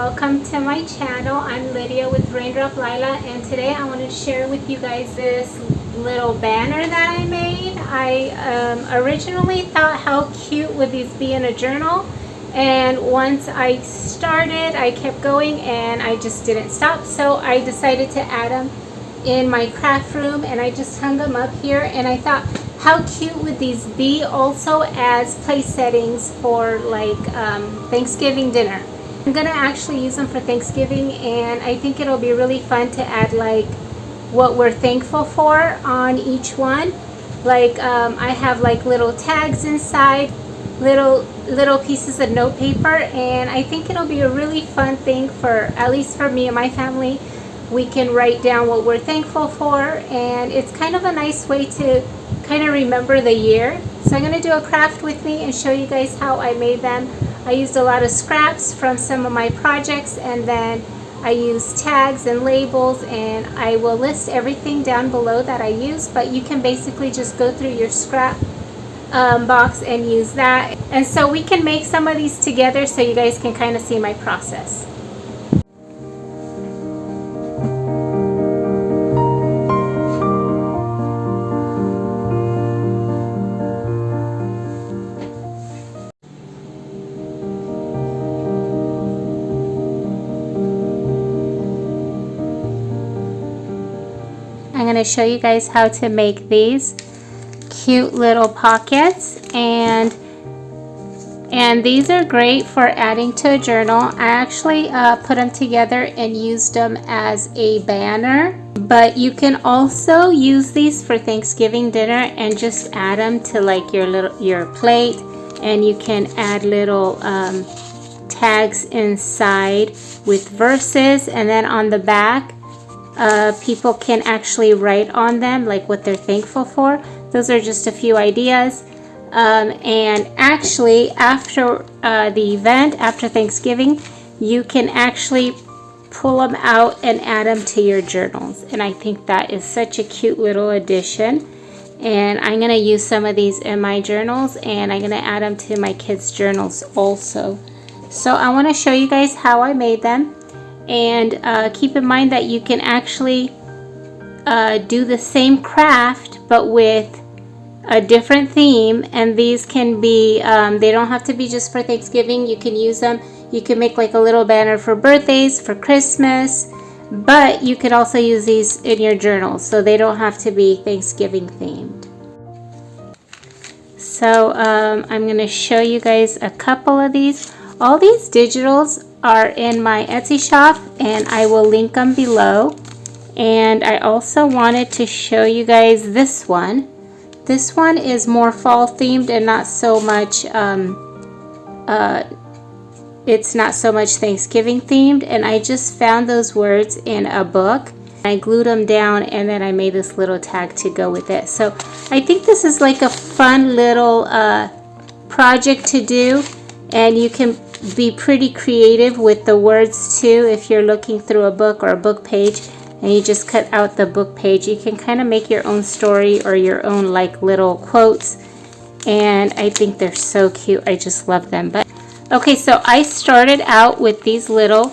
welcome to my channel. I'm Lydia with Raindrop, Lila, and today I want to share with you guys this little banner that I made. I originally thought how cute would these be in a journal, and once I started I kept going and I just didn't stop, so I decided to add them in my craft room and I just hung them up here. And I thought, how cute would these be also as place settings for like Thanksgiving dinner. I'm gonna actually use them for Thanksgiving, and I think it'll be really fun to add like what we're thankful for on each one. Like I have like little tags inside, little pieces of note paper, and I think it'll be a really fun thing for, at least for me and my family. We can write down what we're thankful for, and it's kind of a nice way to kind of remember the year. So I'm going to do a craft with me and show you guys how I made them. I used a lot of scraps from some of my projects, and then I used tags and labels, and I will list everything down below that I use, but you can basically just go through your scrap box and use that. And so we can make some of these together so you guys can kind of see my process. I'm going to show you guys how to make these cute little pockets, and these are great for adding to a journal. I actually put them together and used them as a banner, but you can also use these for Thanksgiving dinner and just add them to like your plate, and you can add little tags inside with verses, and then on the back people can actually write on them like what they're thankful for. Those are just a few ideas. And actually after the event, after Thanksgiving, you can actually pull them out and add them to your journals, and I think that is such a cute little addition. And I'm going to use some of these in my journals, and I'm going to add them to my kids' journals also. So I want to show you guys how I made them. And keep in mind that you can actually do the same craft but with a different theme, and these can be they don't have to be just for Thanksgiving. You can use them, you can make like a little banner for birthdays, for Christmas, but you can also use these in your journals, so they don't have to be Thanksgiving themed. So I'm going to show you guys a couple of these. All these digitals are in my Etsy shop, and I will link them below. And I also wanted to show you guys this one. This one is more fall themed and not so much it's not so much Thanksgiving themed, and I just found those words in a book. I glued them down, and then I made this little tag to go with it. So I think this is like a fun little project to do, and you can be pretty creative with the words too. If you're looking through a book or a book page and you just cut out the book page, you can kind of make your own story or your own like little quotes, and I think they're so cute. I just love them. But okay, so I started out with these little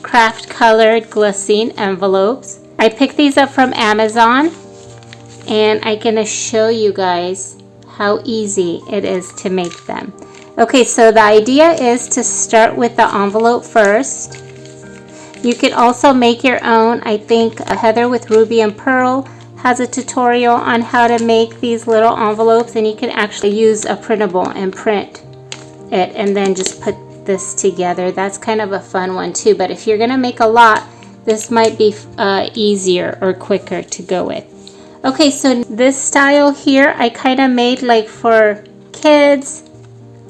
craft colored glycine envelopes. I picked these up from Amazon, and I'm gonna show you guys how easy it is to make them. Okay, so the idea is to start with the envelope first. You can also make your own. I think Heather with Ruby and Pearl has a tutorial on how to make these little envelopes, and you can actually use a printable and print it and then just put this together. That's kind of a fun one too, but if you're gonna make a lot, this might be easier or quicker to go with. Okay, so this style here I kind of made like for kids,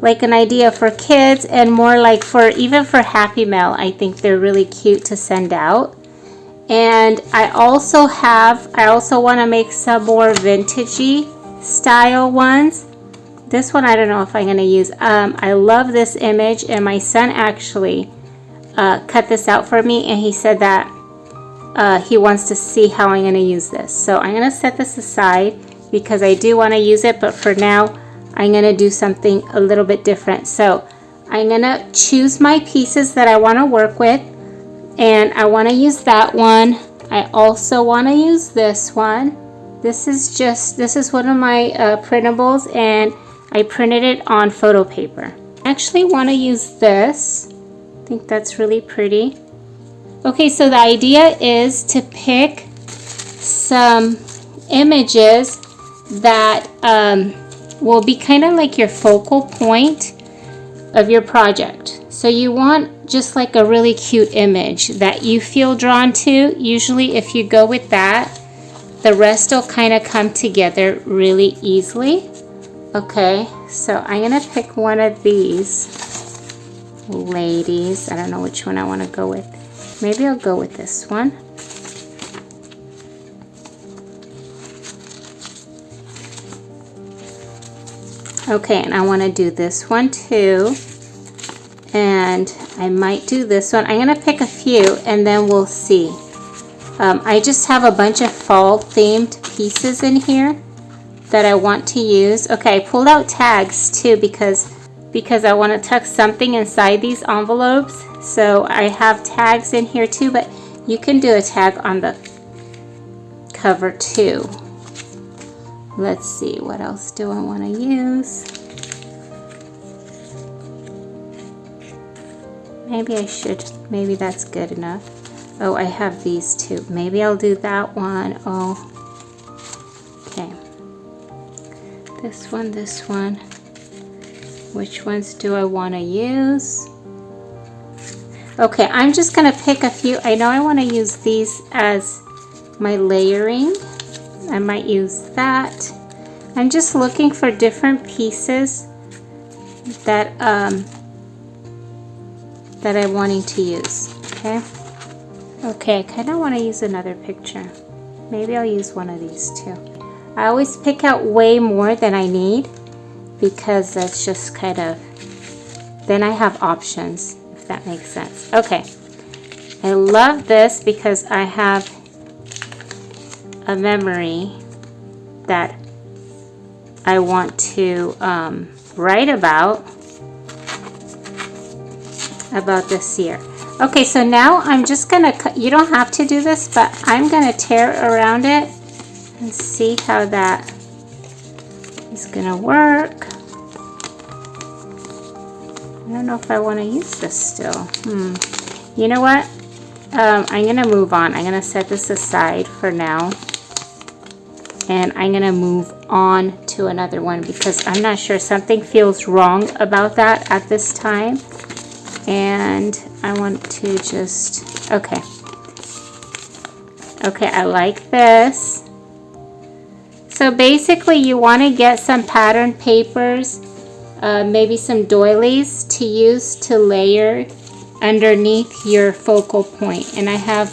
like an idea for kids, and more like for even for Happy Mail. I think they're really cute to send out. And I also want to make some more vintagey style ones. This one I don't know if I'm going to use. I love this image, and my son actually cut this out for me, and he said that he wants to see how I'm going to use this. So I'm going to set this aside because I do want to use it, but for now I'm going to do something a little bit different. So I'm gonna choose my pieces that I want to work with, and I want to use that one. I also want to use this one. This is one of my printables, and I printed it on photo paper. I actually want to use this. I think that's really pretty. Okay, so the idea is to pick some images that will be kind of like your focal point of your project. So you want just like a really cute image that you feel drawn to. Usually if you go with that, the rest will kind of come together really easily. Okay, so I'm gonna pick one of these ladies. I don't know which one I want to go with. Maybe I'll go with this one. Okay, and I want to do this one too. And I might do this one. I'm going to pick a few and then we'll see. I just have a bunch of fall themed pieces in here that I want to use. Okay, I pulled out tags too because I want to tuck something inside these envelopes. So I have tags in here too, but you can do a tag on the cover too. Let's see, what else do I want to use? Maybe I should, maybe that's good enough. Oh, I have these two. Maybe I'll do that one. Oh, okay. This one. Which ones do I want to use? Okay, I'm just going to pick a few. I know I want to use these as my layering. I might use that. I'm just looking for different pieces that I'm wanting to use. Okay, I kind of want to use another picture. Maybe I'll use one of these too. I always pick out way more than I need because that's just kind of, then I have options, if that makes sense. Okay, I love this because I have a memory that I want to write about this year. Okay, so now I'm just gonna cut. You don't have to do this, but I'm gonna tear around it and see how that is gonna work. I don't know if I want to use this still. You know what? I'm gonna move on. I'm gonna set this aside for now. And I'm gonna move on to another one because I'm not sure, something feels wrong about that at this time, and I want to just, okay, I like this. So basically you want to get some pattern papers, maybe some doilies to use to layer underneath your focal point. And I have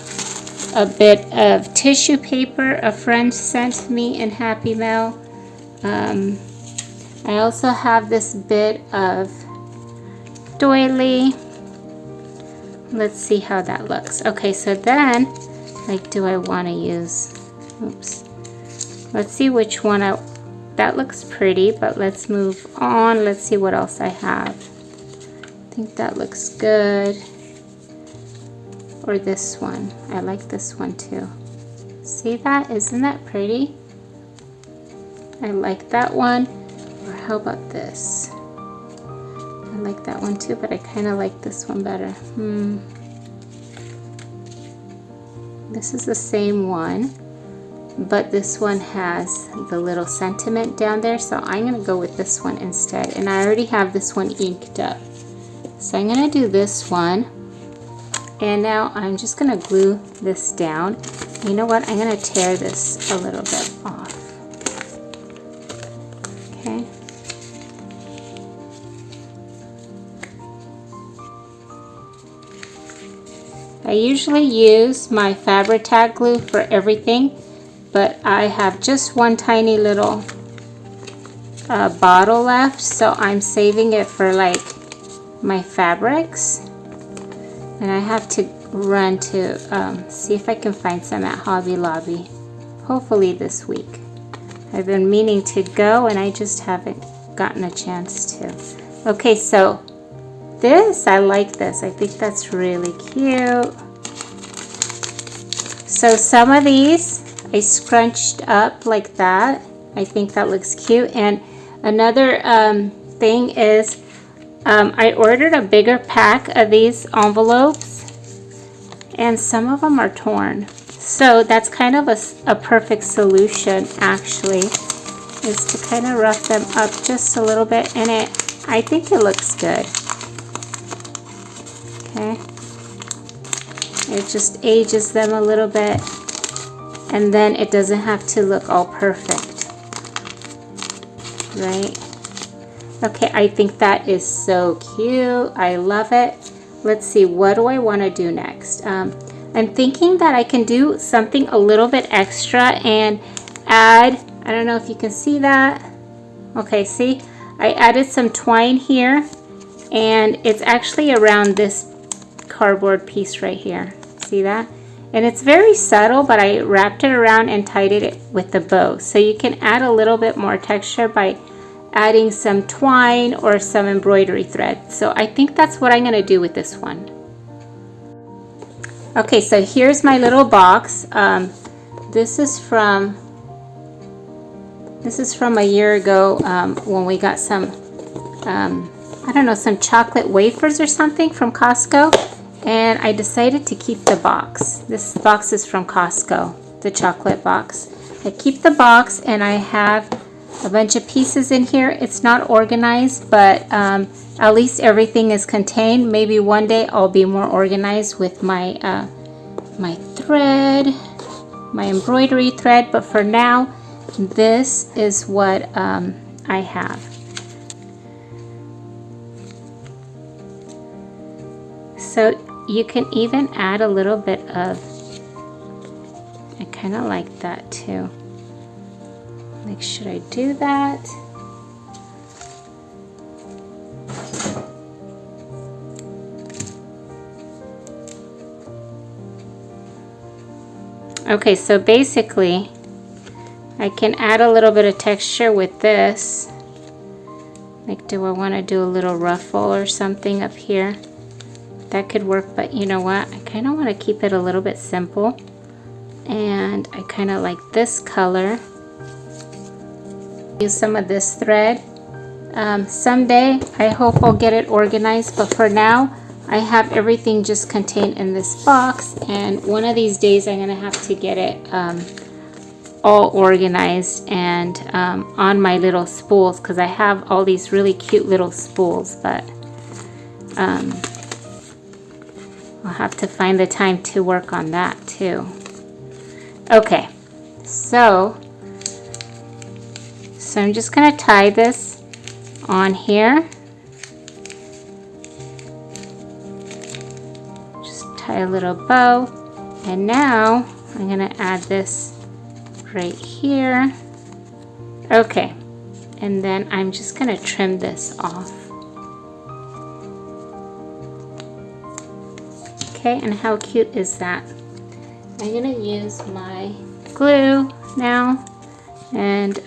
a bit of tissue paper a friend sent me in Happy Mail. I also have this bit of doily. Let's see how that looks. Okay, so then, like, do I want to use, oops. Let's see which one that looks pretty, but let's move on. Let's see what else I have. I think that looks good. Or this one. I like this one too. See that? Isn't that pretty? I like that one. Or how about this? I like that one too, but I kind of like this one better. This is the same one, but this one has the little sentiment down there, so I'm going to go with this one instead. And I already have this one inked up. So I'm going to do this one. And now I'm just going to glue this down. You know what? I'm going to tear this a little bit off. Okay. I usually use my Fabri-Tac glue for everything, but I have just one tiny little bottle left, so I'm saving it for like my fabrics. And I have to run to see if I can find some at Hobby Lobby, hopefully this week. I've been meaning to go and I just haven't gotten a chance to. Okay, so this, I like this. I think that's really cute. So some of these I scrunched up like that. I think that looks cute. And another thing is I ordered a bigger pack of these envelopes, and some of them are torn. So that's kind of a perfect solution, actually, is to kind of rough them up just a little bit, and I think it looks good. Okay, it just ages them a little bit, and then it doesn't have to look all perfect, right? Okay, I think that is so cute. I love it. Let's see, what do I want to do next? I'm thinking that I can do something a little bit extra and add, I don't know if you can see that. Okay, see, I added some twine here, and it's actually around this cardboard piece right here. See that? And it's very subtle, but I wrapped it around and tied it with the bow. So you can add a little bit more texture by adding some twine or some embroidery thread. So I think that's what I'm going to do with this one. Okay, so here's my little box. This is from a year ago when we got some I don't know, some chocolate wafers or something from Costco, and I decided to keep the box. This box is from Costco, the chocolate box. I keep the box, and I have a bunch of pieces in here. It's not organized, but at least everything is contained. Maybe one day I'll be more organized with my my thread, my embroidery thread, but for now this is what I have. So you can even add a little bit of, I kind of like that too. Like, should I do that? Okay, so basically I can add a little bit of texture with this. Like, do I want to do a little ruffle or something up here? That could work, but you know what? I kind of want to keep it a little bit simple. And I kind of like this color. Use some of this thread. Someday I hope I'll get it organized, but for now I have everything just contained in this box, and one of these days I'm gonna have to get it all organized and on my little spools, because I have all these really cute little spools, but I'll have to find the time to work on that too. Okay, so I'm just going to tie this on here. Just tie a little bow, and now I'm going to add this right here. Okay, and then I'm just going to trim this off. Okay, and how cute is that? I'm going to use my glue now, and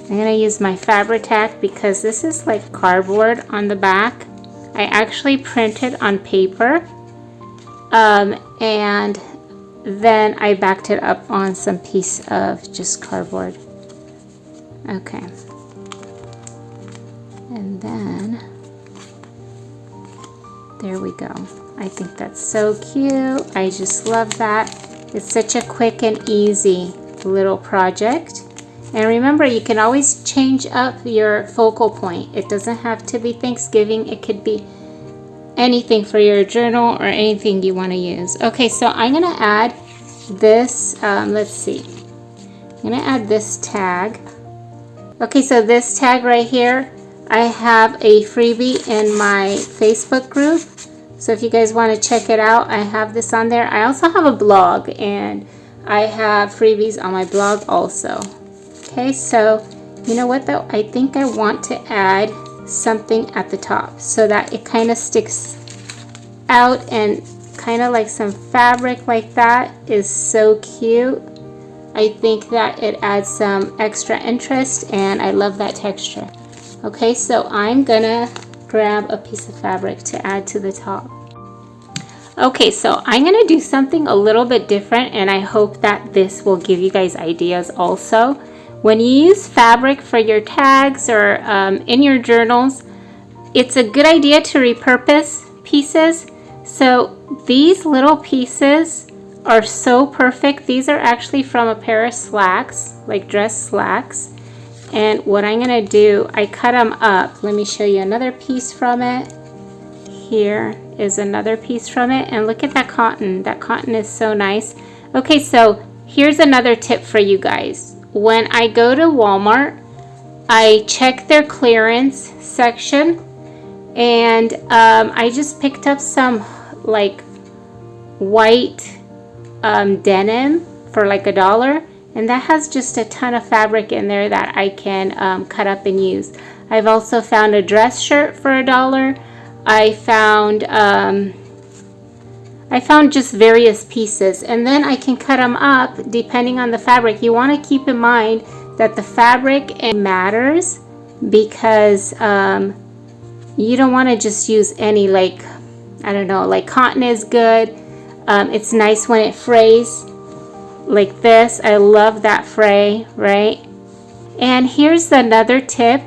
I'm going to use my Fabri-Tac because this is like cardboard on the back. I actually printed on paper, and then I backed it up on some piece of just cardboard. Okay, and then there we go. I think that's so cute. I just love that. It's such a quick and easy little project. And remember, you can always change up your focal point. It doesn't have to be Thanksgiving. It could be anything for your journal or anything you want to use. Okay, so I'm going to add this, let's see. I'm going to add this tag. Okay, so this tag right here, I have a freebie in my Facebook group. So if you guys want to check it out, I have this on there. I also have a blog, and I have freebies on my blog also. Okay, so you know what though? I think I want to add something at the top so that it kind of sticks out, and kind of like some fabric like that is so cute. I think that it adds some extra interest, and I love that texture. Okay, so I'm gonna grab a piece of fabric to add to the top. Okay, so I'm gonna do something a little bit different, and I hope that this will give you guys ideas also. When you use fabric for your tags or in your journals, it's a good idea to repurpose pieces. So these little pieces are so perfect. These are actually from a pair of slacks, like dress slacks. And what I'm gonna do, I cut them up. Let me show you another piece from it. Here is another piece from it, and look at that cotton. That cotton is so nice. Okay, so here's another tip for you guys. When I go to Walmart, I check their clearance section, and I just picked up some like white denim for like $1, and that has just a ton of fabric in there that I can cut up and use. I've also found a dress shirt for $1. I found just various pieces, and then I can cut them up depending on the fabric. You want to keep in mind that the fabric matters, because you don't want to just use any, like, I don't know, like cotton is good. It's nice when it frays like this. I love that fray, right? And here's another tip.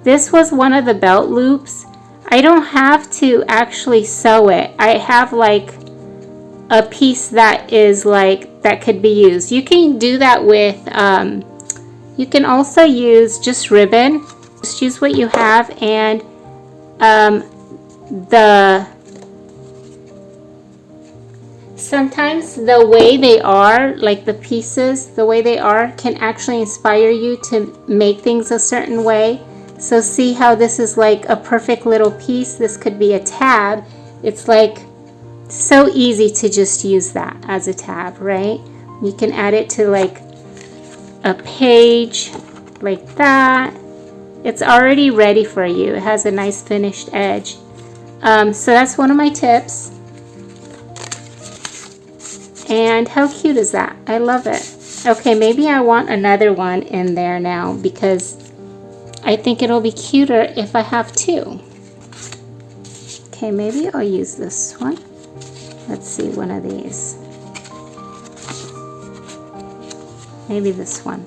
This was one of the belt loops. I don't have to actually sew it. I have like a piece that is like, that could be used. You can do that with, you can also use just ribbon. Just use what you have, and sometimes the way they are, like the pieces, the way they are can actually inspire you to make things a certain way. So see how this is like a perfect little piece. This could be a tab. It's like so easy to just use that as a tab, right? You can add it to like a page like that. It's already ready for you. It has a nice finished edge. So that's one of my tips. And how cute is that? I love it. Okay, maybe I want another one in there now, because I think it'll be cuter if I have two. Okay, maybe I'll use this one. Let's see, one of these. Maybe this one.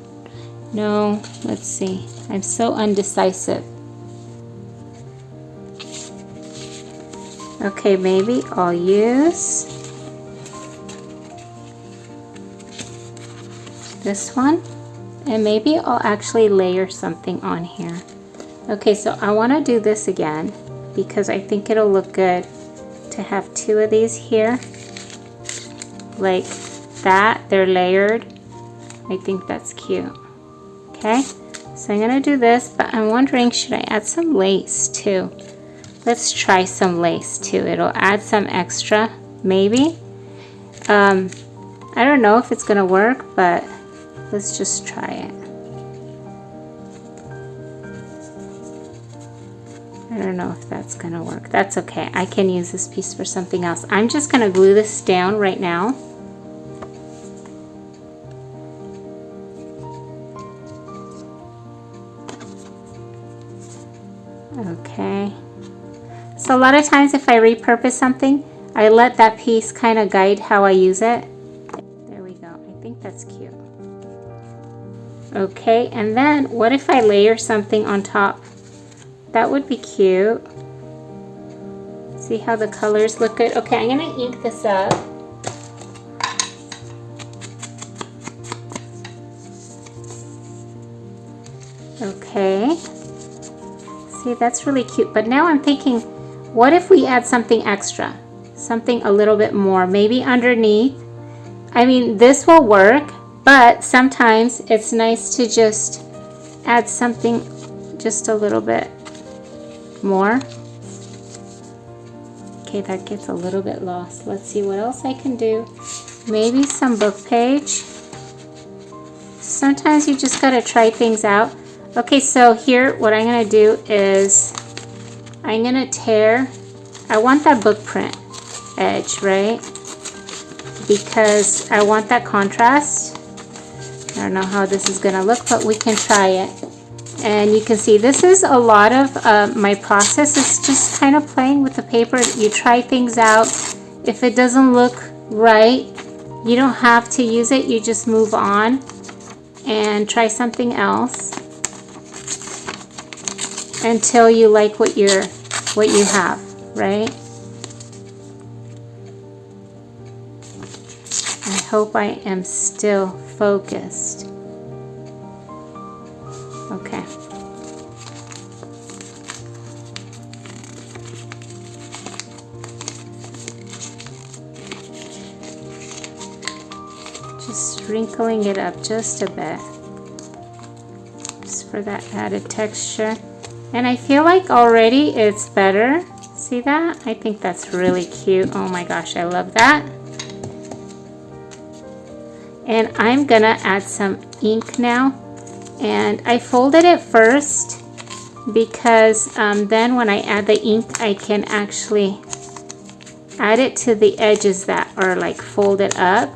No, let's see. I'm so undecisive. Okay, maybe I'll use this one, and maybe I'll actually layer something on here. Okay, so I want to do this again because I think it'll look good to have two of these here like that. They're layered. I think that's cute. Okay, so I'm gonna do this, but I'm wondering, should I add some lace too? Let's try some lace too. It'll add some extra, maybe. I don't know if it's gonna work, but let's just try it. I don't know if that's gonna work. That's okay. I can use this piece for something else. I'm just gonna glue this down right now. Okay. So a lot of times if I repurpose something, I let that piece kind of guide how I use it. There we go. I think that's cute. Okay, and then what if I layer something on top? That would be cute. See how the colors look good? Okay, I'm gonna ink this up. Okay. See, that's really cute. But now I'm thinking, what if we add something extra? Something a little bit more, maybe underneath. I mean, this will work, but sometimes it's nice to just add something just a little bit more. Okay, that gets a little bit lost. Let's see what else I can do. Maybe some book page. Sometimes you just gotta try things out. Okay, so here what I'm gonna do is I'm gonna tear, I want that book print edge, right? Because I want that contrast. I don't know how this is gonna look, but we can try it. And you can see this is a lot of my process. It's just kind of playing with the paper. You try things out. If it doesn't look right, you don't have to use it. You just move on and try something else until you like what you have, right? I hope I am still focused. Okay. Just sprinkling it up just a bit, just for that added texture. And I feel like already it's better. See that? I think that's really cute. Oh my gosh, I love that. And I'm gonna add some ink now. And I folded it first because then when I add the ink, I can actually add it to the edges that are like folded up.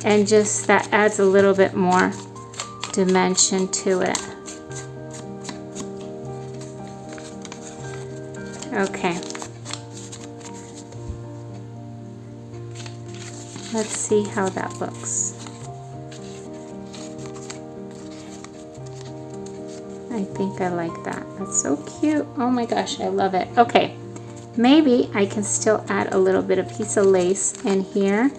And just that adds a little bit more dimension to it. Okay. Let's see how that looks. I think I like that. That's so cute. Oh my gosh, I love it. Okay, maybe I can still add a little bit of piece of lace in here.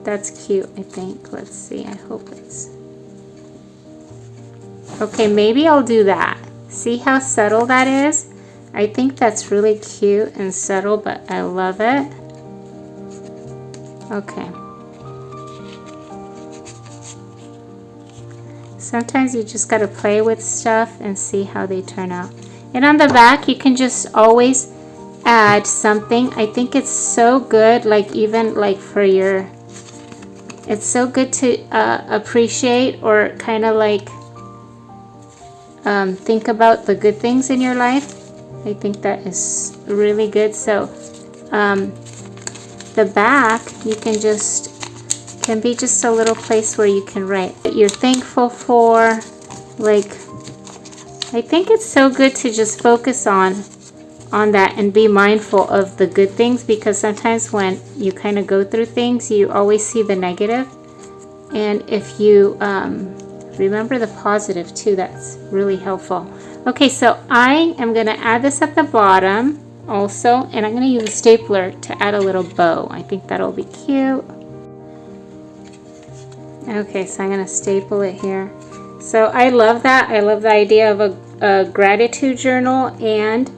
That's cute, I think. Let's see, I hope it's... Okay, maybe I'll do that. See how subtle that is? I think that's really cute and subtle, but I love it. Okay. Sometimes you just got to play with stuff and see how they turn out. And on the back, you can just always add something. I think it's so good, like even like for your... It's so good to appreciate or kind of like think about the good things in your life. I think that is really good. So the back, you can just... can be just a little place where you can write what you're thankful for. Like, I think it's so good to just focus on that and be mindful of the good things, because sometimes when you kind of go through things, you always see the negative. And if you remember the positive too, that's really helpful. Okay, so I am going to add this at the bottom also, and I'm going to use a stapler to add a little bow. I think that'll be cute. Okay, so I'm going to staple it here. So I love that. I love the idea of a gratitude journal and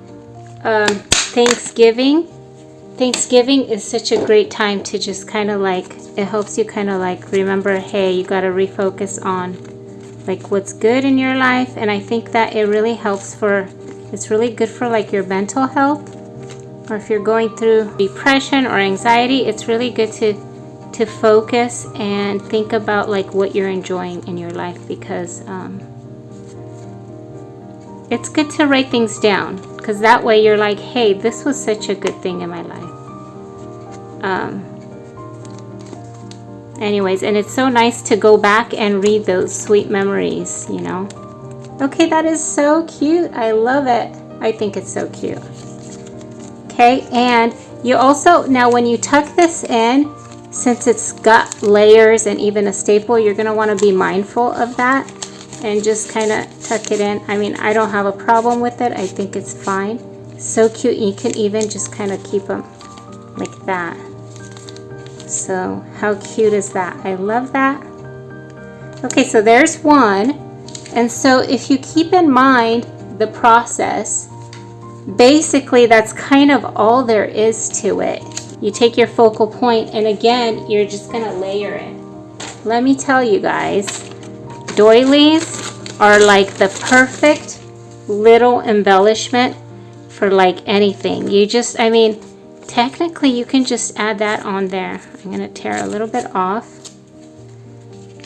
Thanksgiving. Thanksgiving is such a great time to just kind of like, it helps you kind of like remember, hey, you got to refocus on like what's good in your life. And I think that it really helps for, it's really good for like your mental health, or if you're going through depression or anxiety, it's really good to focus and think about like what you're enjoying in your life, because it's good to write things down, because that way you're like, hey, this was such a good thing in my life. Anyways, and it's so nice to go back and read those sweet memories, you know. Okay, that is so cute. I love it. I think it's so cute. Okay, and you also, now when you tuck this in, since it's got layers and even a staple, you're going to want to be mindful of that and just kind of tuck it in. I mean, I don't have a problem with it. I think it's fine. So cute. You can even just kind of keep them like that. So how cute is that? I love that. Okay, so there's one. And so if you keep in mind the process, basically that's kind of all there is to it. You take your focal point, and again, you're just gonna layer it. Let me tell you guys, doilies are like the perfect little embellishment for like anything. You just, I mean, technically you can just add that on there. I'm gonna tear a little bit off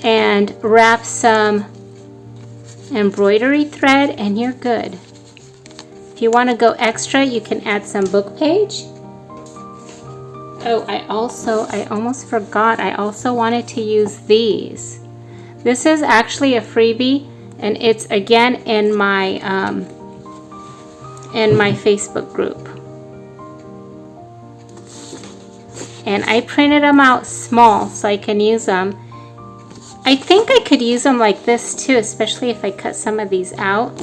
and wrap some embroidery thread and you're good. If you want to go extra, you can add some book page. Oh, I almost forgot, I also wanted to use these. This is actually a freebie, and it's again in my Facebook group. And I printed them out small so I can use them. I think I could use them like this too, especially if I cut some of these out,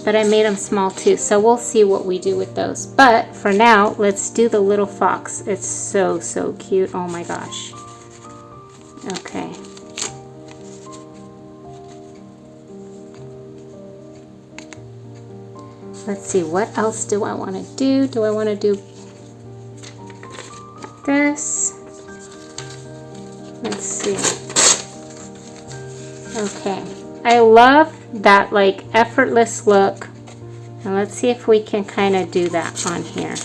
but I made them small too, so we'll see what we do with those. But for now, let's do the little fox. It's so, so cute. Oh my gosh. Okay. Let's see, what else do I want to do? Do I want to do this? Let's see. Okay, I love that like effortless look, and let's see if we can kind of do that on here,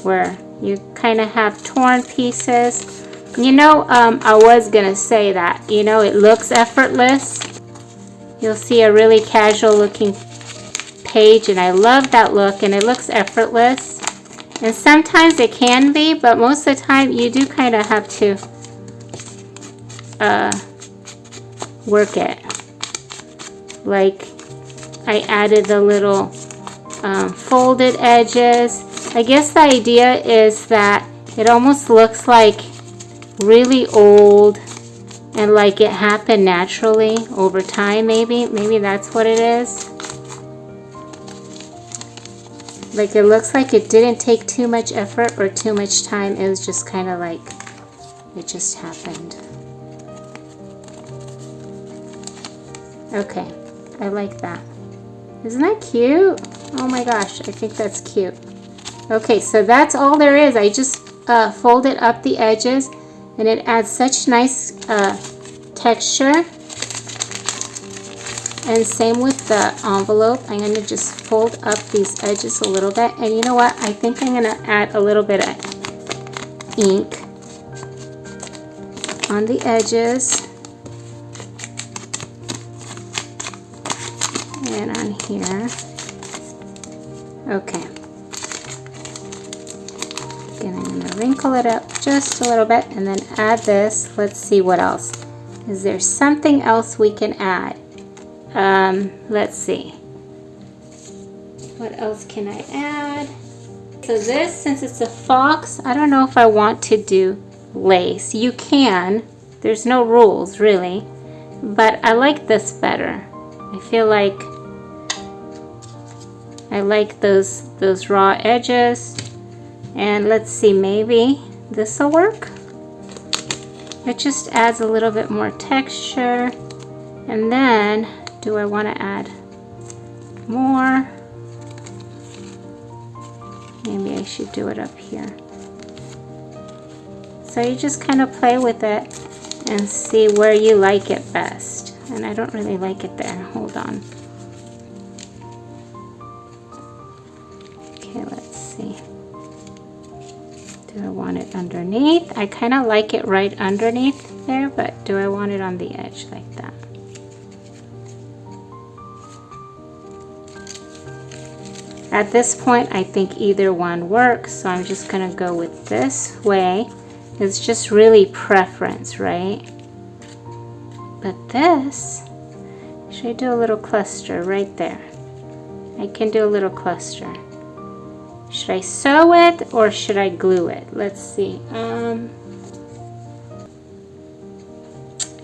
where you kind of have torn pieces. You know, I was gonna say that, you know, it looks effortless. You'll see a really casual looking page, and I love that look, and it looks effortless. And sometimes it can be, but most of the time you do kind of have to work it. Like I added the little folded edges. I guess the idea is that it almost looks like really old and like it happened naturally over time. Maybe that's what it is. Like it looks like it didn't take too much effort or too much time. It was just kind of like it just happened. Okay, I like that. Isn't that cute? Oh my gosh, I think that's cute. Okay, so that's all there is. I just folded up the edges, and it adds such nice texture. And same with the envelope. I'm going to just fold up these edges a little bit. And you know what? I think I'm going to add a little bit of ink on the edges. And on here. Okay. Again, I'm going to wrinkle it up just a little bit and then add this. Let's see what else. Is there something else we can add? Let's see. What else can I add? So this, since it's a fox, I don't know if I want to do lace. You can. There's no rules, really. But I like this better. I feel like I like those raw edges. And let's see, maybe this will work. It just adds a little bit more texture. And then, do I want to add more? Maybe I should do it up here. So you just kind of play with it and see where you like it best. And I don't really like it there. Hold on. Okay, let's see. Do I want it underneath? I kind of like it right underneath there, but do I want it on the edge like that? At this point, I think either one works, so I'm just going to go with this way. It's just really preference, right? But this, should I do a little cluster right there? I can do a little cluster. Should I sew it or should I glue it? Let's see.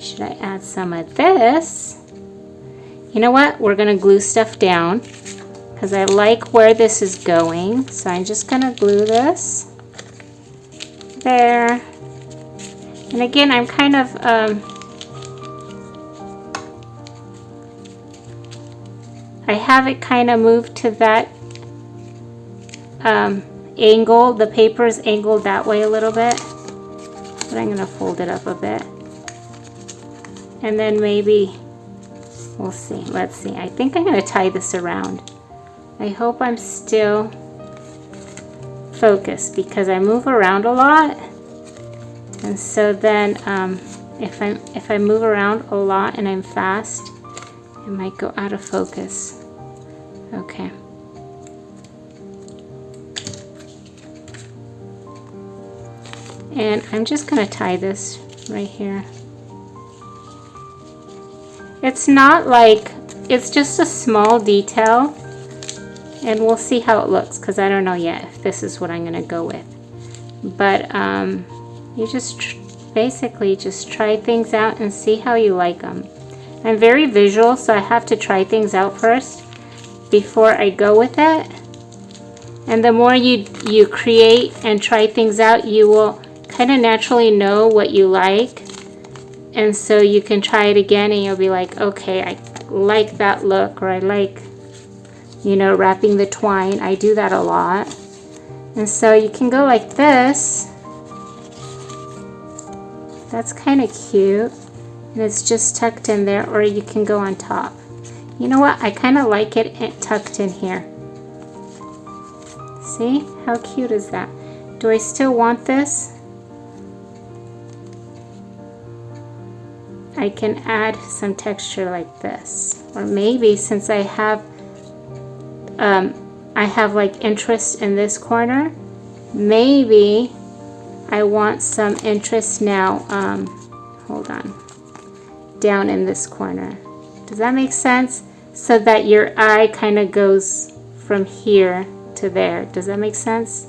Should I add some of this? You know what? We're going to glue stuff down, because I like where this is going. So I'm just going to glue this there. And again, I'm kind of I have it kind of moved to that angle. The paper is angled that way a little bit, but I'm going to fold it up a bit. And then maybe, we'll see. Let's see. I think I'm going to tie this around. I hope I'm still focused, because I move around a lot, and so then if I move around a lot and I'm fast, it might go out of focus. Okay. And I'm just going to tie this right here. It's not like it's just a small detail, and we'll see how it looks, because I don't know yet if this is what I'm going to go with. But you just basically just try things out and see how you like them. I'm very visual, so I have to try things out first before I go with it. And the more you create and try things out, you will kind of naturally know what you like. And so you can try it again and you'll be like, okay, I like that look, or I like, you know, wrapping the twine. I do that a lot. And so you can go like this. That's kind of cute. And it's just tucked in there, or you can go on top. You know what? I kind of like it tucked in here. See? How cute is that? Do I still want this? I can add some texture like this. Or maybe since I have like interest in this corner, maybe I want some interest now, hold on, down in this corner. Does that make sense? So that your eye kind of goes from here to there. Does that make sense?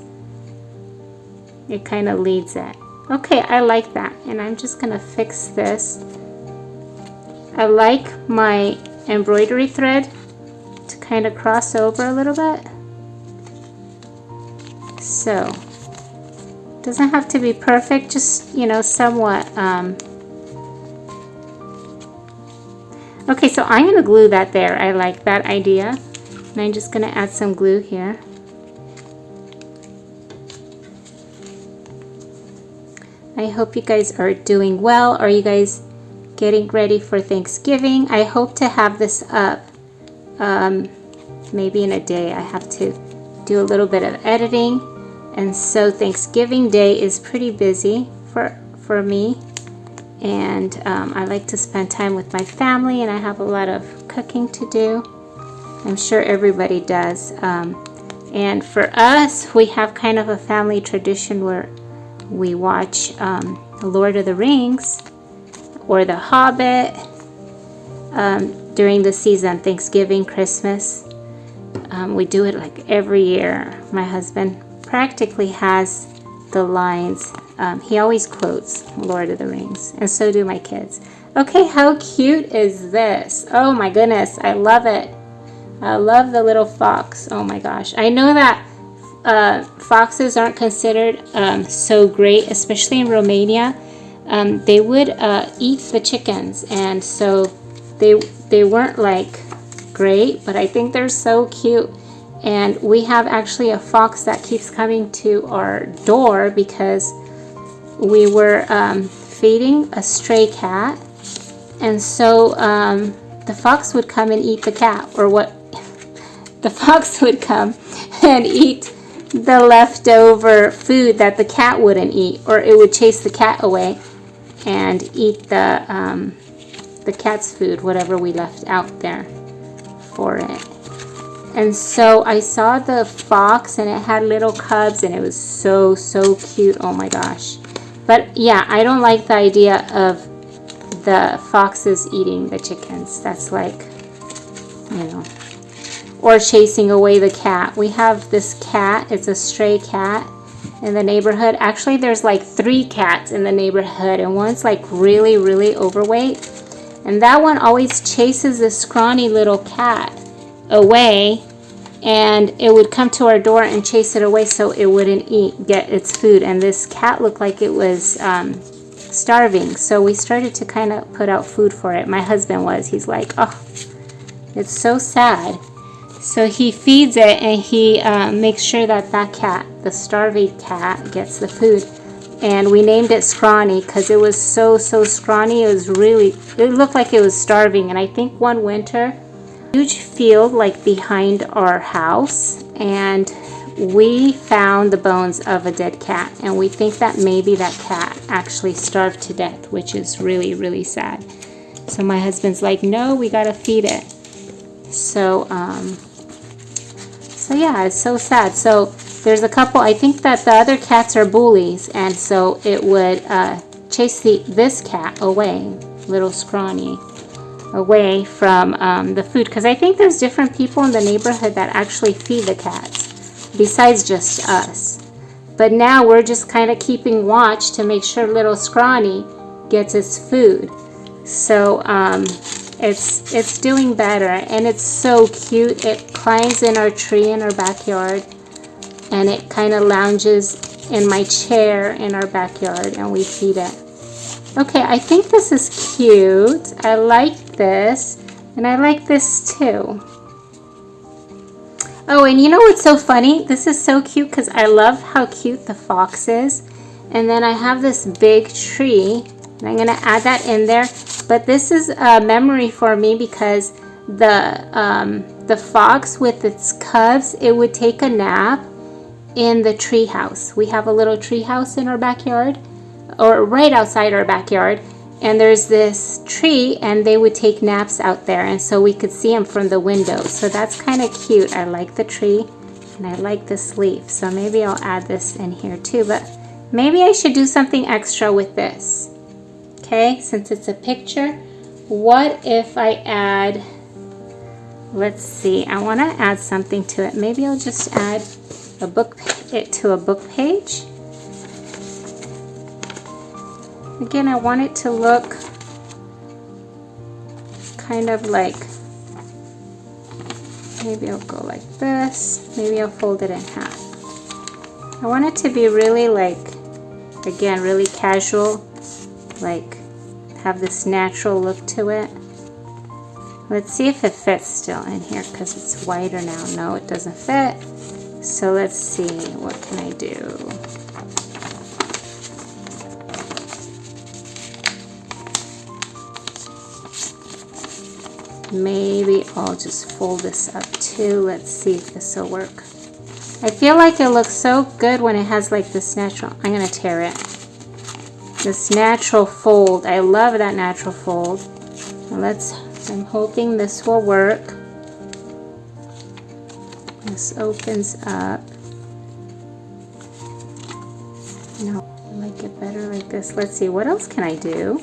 It kind of leads it. Okay, I like that. And I'm just going to fix this. I like my embroidery thread to kind of cross over a little bit. So, doesn't have to be perfect, just, you know, somewhat. Okay, so I'm going to glue that there. I like that idea. And I'm just going to add some glue here. I hope you guys are doing well. Are you guys getting ready for Thanksgiving? I hope to have this up maybe in a day. I have to do a little bit of editing. And so Thanksgiving Day is pretty busy for me. And I like to spend time with my family, and I have a lot of cooking to do. I'm sure everybody does. And for us, we have kind of a family tradition where we watch Lord of the Rings or The Hobbit during the season, Thanksgiving, Christmas. We do it like every year. My husband practically has the lines. He always quotes Lord of the Rings, and so do my kids. Okay, how cute is this? Oh my goodness, I love it. I love the little fox. Oh my gosh. I know that foxes aren't considered so great, especially in Romania. They would eat the chickens, and so they weren't like great, but I think they're so cute. And we have actually a fox that keeps coming to our door because we were feeding a stray cat, and so the fox would come and eat the cat, or what? The fox would come and eat the leftover food that the cat wouldn't eat, or it would chase the cat away and eat the cat's food, whatever we left out there for it. And so I saw the fox, and it had little cubs, and it was so cute. Oh my gosh. But yeah, I don't like the idea of the foxes eating the chickens. That's like, you know, or chasing away the cat. We have this cat. It's a stray cat in the neighborhood. Actually, there's like 3 cats in the neighborhood, and one's like really overweight. And that one always chases this scrawny little cat away, and it would come to our door and chase it away so it wouldn't get its food. And this cat looked like it was starving, so we started to kind of put out food for it. My husband he's like, oh, it's so sad. So he feeds it, and he makes sure that cat, the starving cat, gets the food. And we named it Scrawny because it was so scrawny. It looked like it was starving. And I think one winter, huge field like behind our house, and we found the bones of a dead cat, and we think that maybe that cat actually starved to death, which is really sad. So my husband's like, no, we gotta feed it. So yeah, it's so sad. So there's a couple, I think that the other cats are bullies, and so it would chase this cat away, little Scrawny. away from the food, because I think there's different people in the neighborhood that actually feed the cats besides just us. But now we're just kind of keeping watch to make sure little Scrawny gets its food. So it's doing better, and it's so cute. It climbs in our tree in our backyard, and it kind of lounges in my chair in our backyard, and we feed it. Okay, I think this is cute. I like this, and I like this too. Oh, and you know what's so funny? This is so cute because I love how cute the fox is. And then I have this big tree, and I'm gonna add that in there. But this is a memory for me because the fox with its cubs, it would take a nap in the tree house. We have a little tree house in our backyard, or right outside our backyard. And there's this tree, and they would take naps out there, and so we could see them from the window. So that's kind of cute. I like the tree, and I like this leaf. So maybe I'll add this in here too, but maybe I should do something extra with this. Okay, since it's a picture, what if I add, let's see, I want to add something to it. Maybe I'll just add it to a book page. Again, I want it to look kind of like, maybe I'll go like this. Maybe I'll fold it in half. I want it to be really like, again, really casual, like have this natural look to it. Let's see if it fits still in here because it's wider now. No, it doesn't fit. So let's see, what can I do? Maybe I'll just fold this up too. Let's see if this will work. I feel like it looks so good when it has like this natural, I'm gonna tear it. This natural fold, I love that natural fold. I'm hoping this will work. This opens up. No, I like it better like this. Let's see, what else can I do?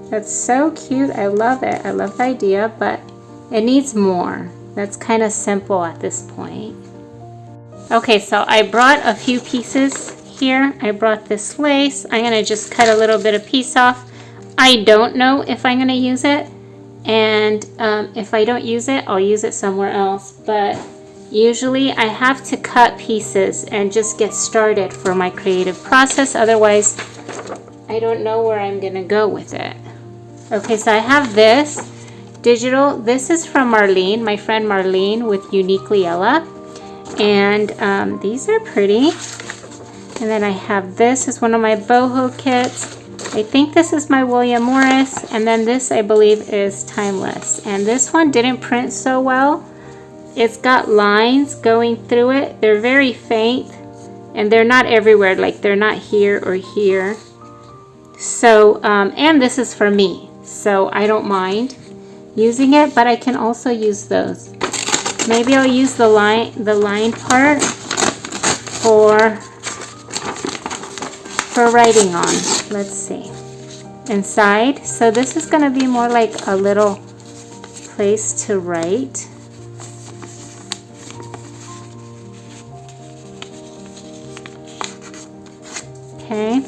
That's so cute. I love it. I love the idea, but it needs more. That's kind of simple at this point. Okay, so I brought a few pieces here. I brought this lace. I'm going to just cut a little bit of piece off. I don't know if I'm going to use it, and if I don't use it, I'll use it somewhere else. But usually I have to cut pieces and just get started for my creative process. Otherwise, I don't know where I'm going to go with it. Okay, so I have this digital. This is from Marlene, my friend Marlene with Uniquely Ella. And these are pretty. And then I have this is one of my boho kits. I think this is my William Morris. And then this, I believe, is Timeless. And this one didn't print so well. It's got lines going through it. They're very faint. And they're not everywhere. Like, they're not here or here. So, and this is for me. So I don't mind using it, but I can also use those. Maybe I'll use the line part for writing on. Let's see. Inside. So this is going to be more like a little place to write. Okay.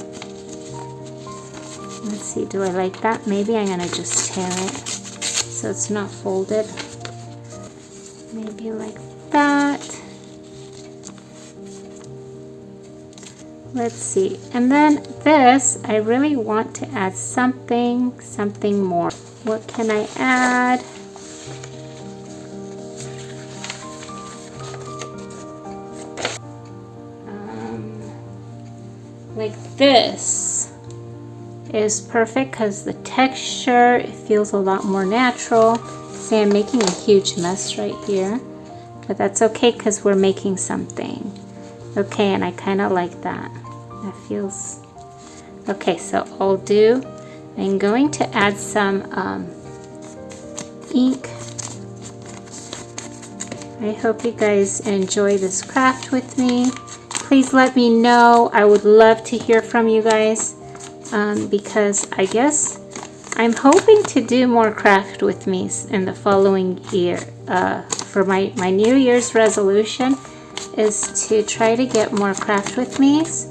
Let's see, do I like that? Maybe I'm going to just tear it so it's not folded. Maybe like that. Let's see. And then this, I really want to add something more. What can I add? Like this is perfect because the texture, it feels a lot more natural. See, I'm making a huge mess right here, but that's okay because we're making something. Okay, and I kind of like that. That feels okay. So I'm going to add some ink. I hope you guys enjoy this craft with me. Please let me know. I would love to hear from you guys. Because I guess I'm hoping to do more craft with me's in the following year. For my New Year's resolution is to try to get more craft with me's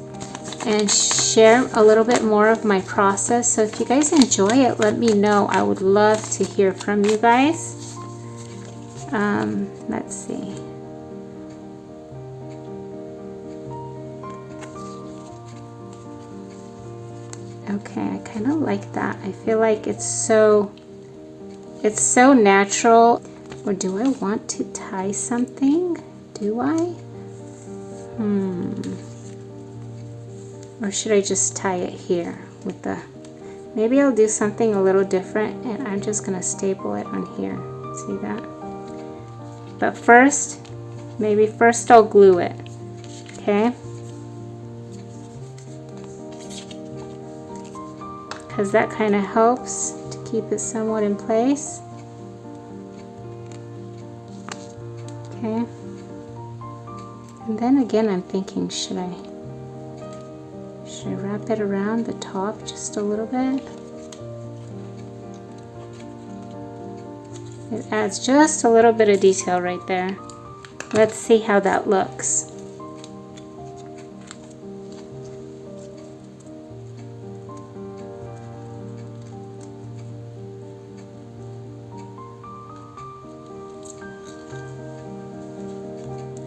and share a little bit more of my process. So if you guys enjoy it, let me know. I would love to hear from you guys. Let's see. Okay, I kind of like that. I feel like it's so natural. Or do I want to tie something? Do I? Or should I just tie it here with the... Maybe I'll do something a little different and I'm just gonna staple it on here. See that? But first, maybe first I'll glue it. Okay? Because that kind of helps to keep it somewhat in place. Okay. And then again, I'm thinking, should I wrap it around the top just a little bit? It adds just a little bit of detail right there. Let's see how that looks.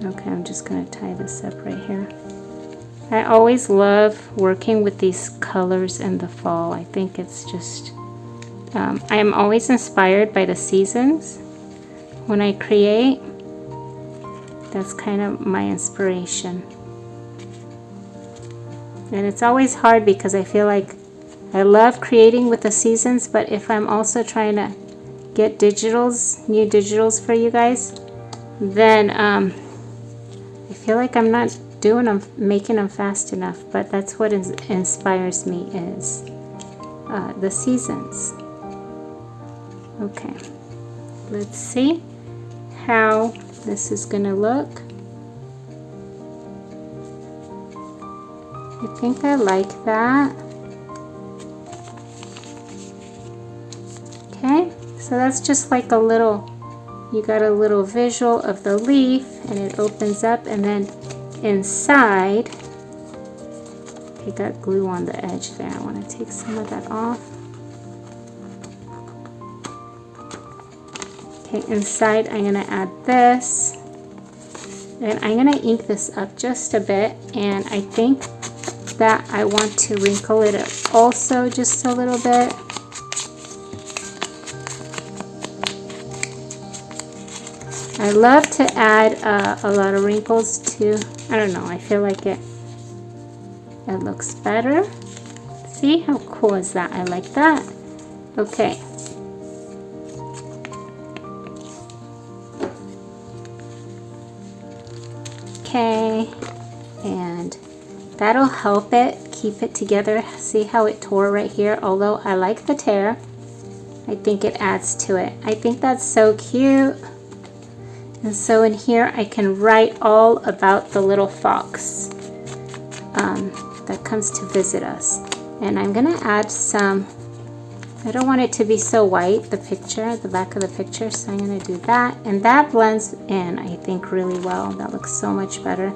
Okay, I'm just going to tie this up right here. I always love working with these colors in the fall. I think it's just, I am always inspired by the seasons when I create. That's kind of my inspiration. And it's always hard because I feel like I love creating with the seasons, but if I'm also trying to get digitals, new digitals for you guys, then I feel like I'm not doing them, making them fast enough. But that's what inspires me is the seasons. Okay, let's see how this is gonna look. I think I like that. Okay, so that's just like a little, you got a little visual of the leaf and it opens up, and then inside, I got glue on the edge there. I want to take some of that off. Okay, inside I'm going to add this, and I'm going to ink this up just a bit, and I think that I want to wrinkle it up also just a little bit. I love to add a lot of wrinkles too. I don't know, I feel like it looks better. See how cool is that? I like that. Okay. Okay, and that'll help it keep it together. See how it tore right here? Although I like the tear, I think it adds to it. I think that's so cute. And so in here I can write all about the little fox that comes to visit us. And I'm gonna add some, I don't want it to be so white, the picture, the back of the picture, so I'm gonna do that. And that blends in, I think, really well. That looks so much better.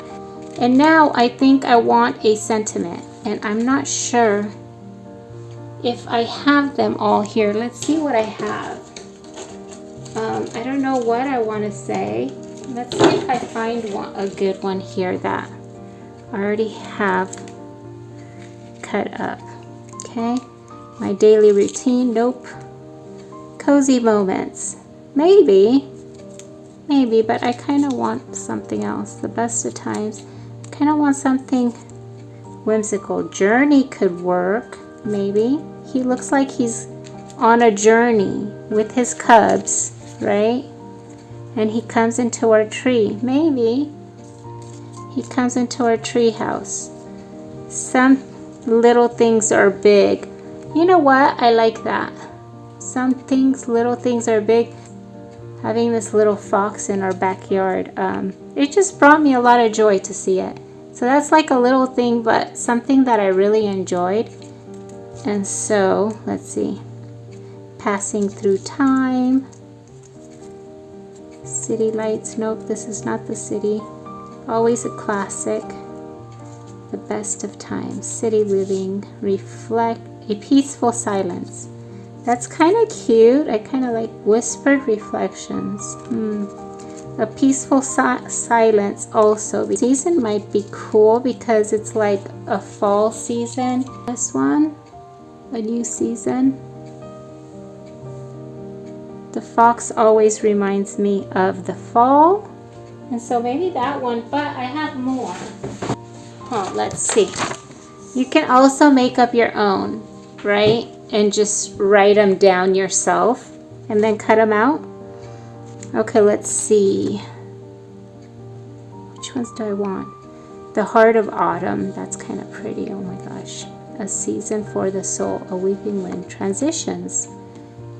And now I think I want a sentiment, and I'm not sure if I have them all here. Let's see what I have. I don't know what I want to say. Let's see if I find a good one here that I already have cut up. Okay, my daily routine, nope. Cozy moments, maybe, but I kind of want something else. The best of times, I kind of want something whimsical. Journey could work, maybe. He looks like he's on a journey with his cubs, right? And he comes into our tree. Maybe he comes into our tree house. Some little things are big. You know what? I like that. Some things, little things are big. Having this little fox in our backyard, it just brought me a lot of joy to see it. So that's like a little thing, but something that I really enjoyed. And so, let's see. Passing through time. City lights. Nope, this is not the city. Always a classic. The best of times. City living. Reflect. A peaceful silence. That's kind of cute. I kind of like whispered reflections. A peaceful silence also. The season might be cool because it's like a fall season. This one, a new season. The fox always reminds me of the fall. And so maybe that one, but I have more. Let's see. You can also make up your own, right? And just write them down yourself and then cut them out. Okay, let's see. Which ones do I want? The Heart of Autumn. That's kind of pretty. Oh my gosh. A season for the soul. A weeping wind. Transitions.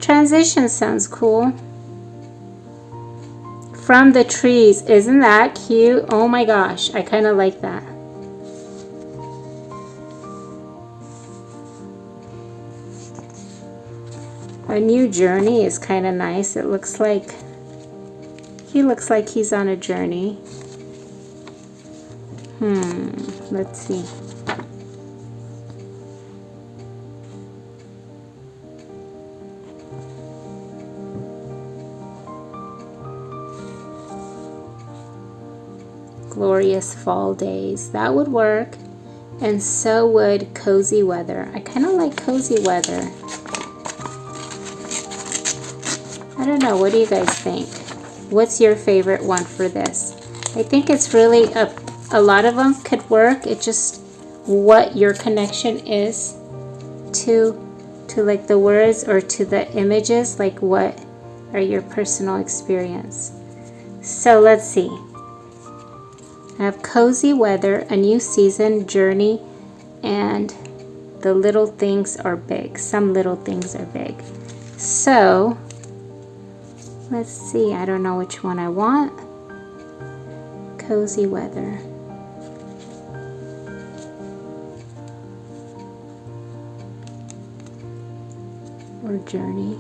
Transitions sounds cool. From the trees. Isn't that cute? Oh my gosh. I kind of like that. A new journey is kind of nice. It looks like he looks like he's on a journey. Let's see. Glorious fall days. That would work. And so would cozy weather. I kind of like cozy weather. I don't know, what do you guys think? What's your favorite one for this? I think it's really a lot of them could work. It's just what your connection is to like the words or to the images, like what are your personal experience. So let's see. I have cozy weather, a new season, journey, and the little things are big. Some little things are big. So let's see, I don't know which one I want. Cozy weather. Or journey.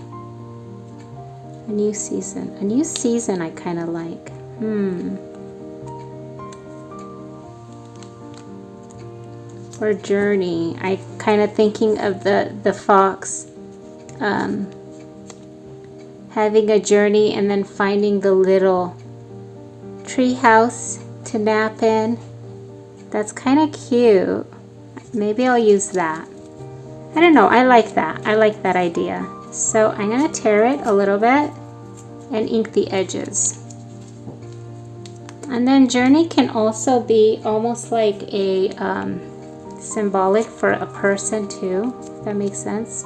A new season. A new season I kind of like. Or journey. I kind of thinking of the fox. Having a journey and then finding the little tree house to nap in. That's kind of cute. Maybe I'll use that. I don't know. I like that. I like that idea. So I'm going to tear it a little bit and ink the edges. And then journey can also be almost like a symbolic for a person too, if that makes sense.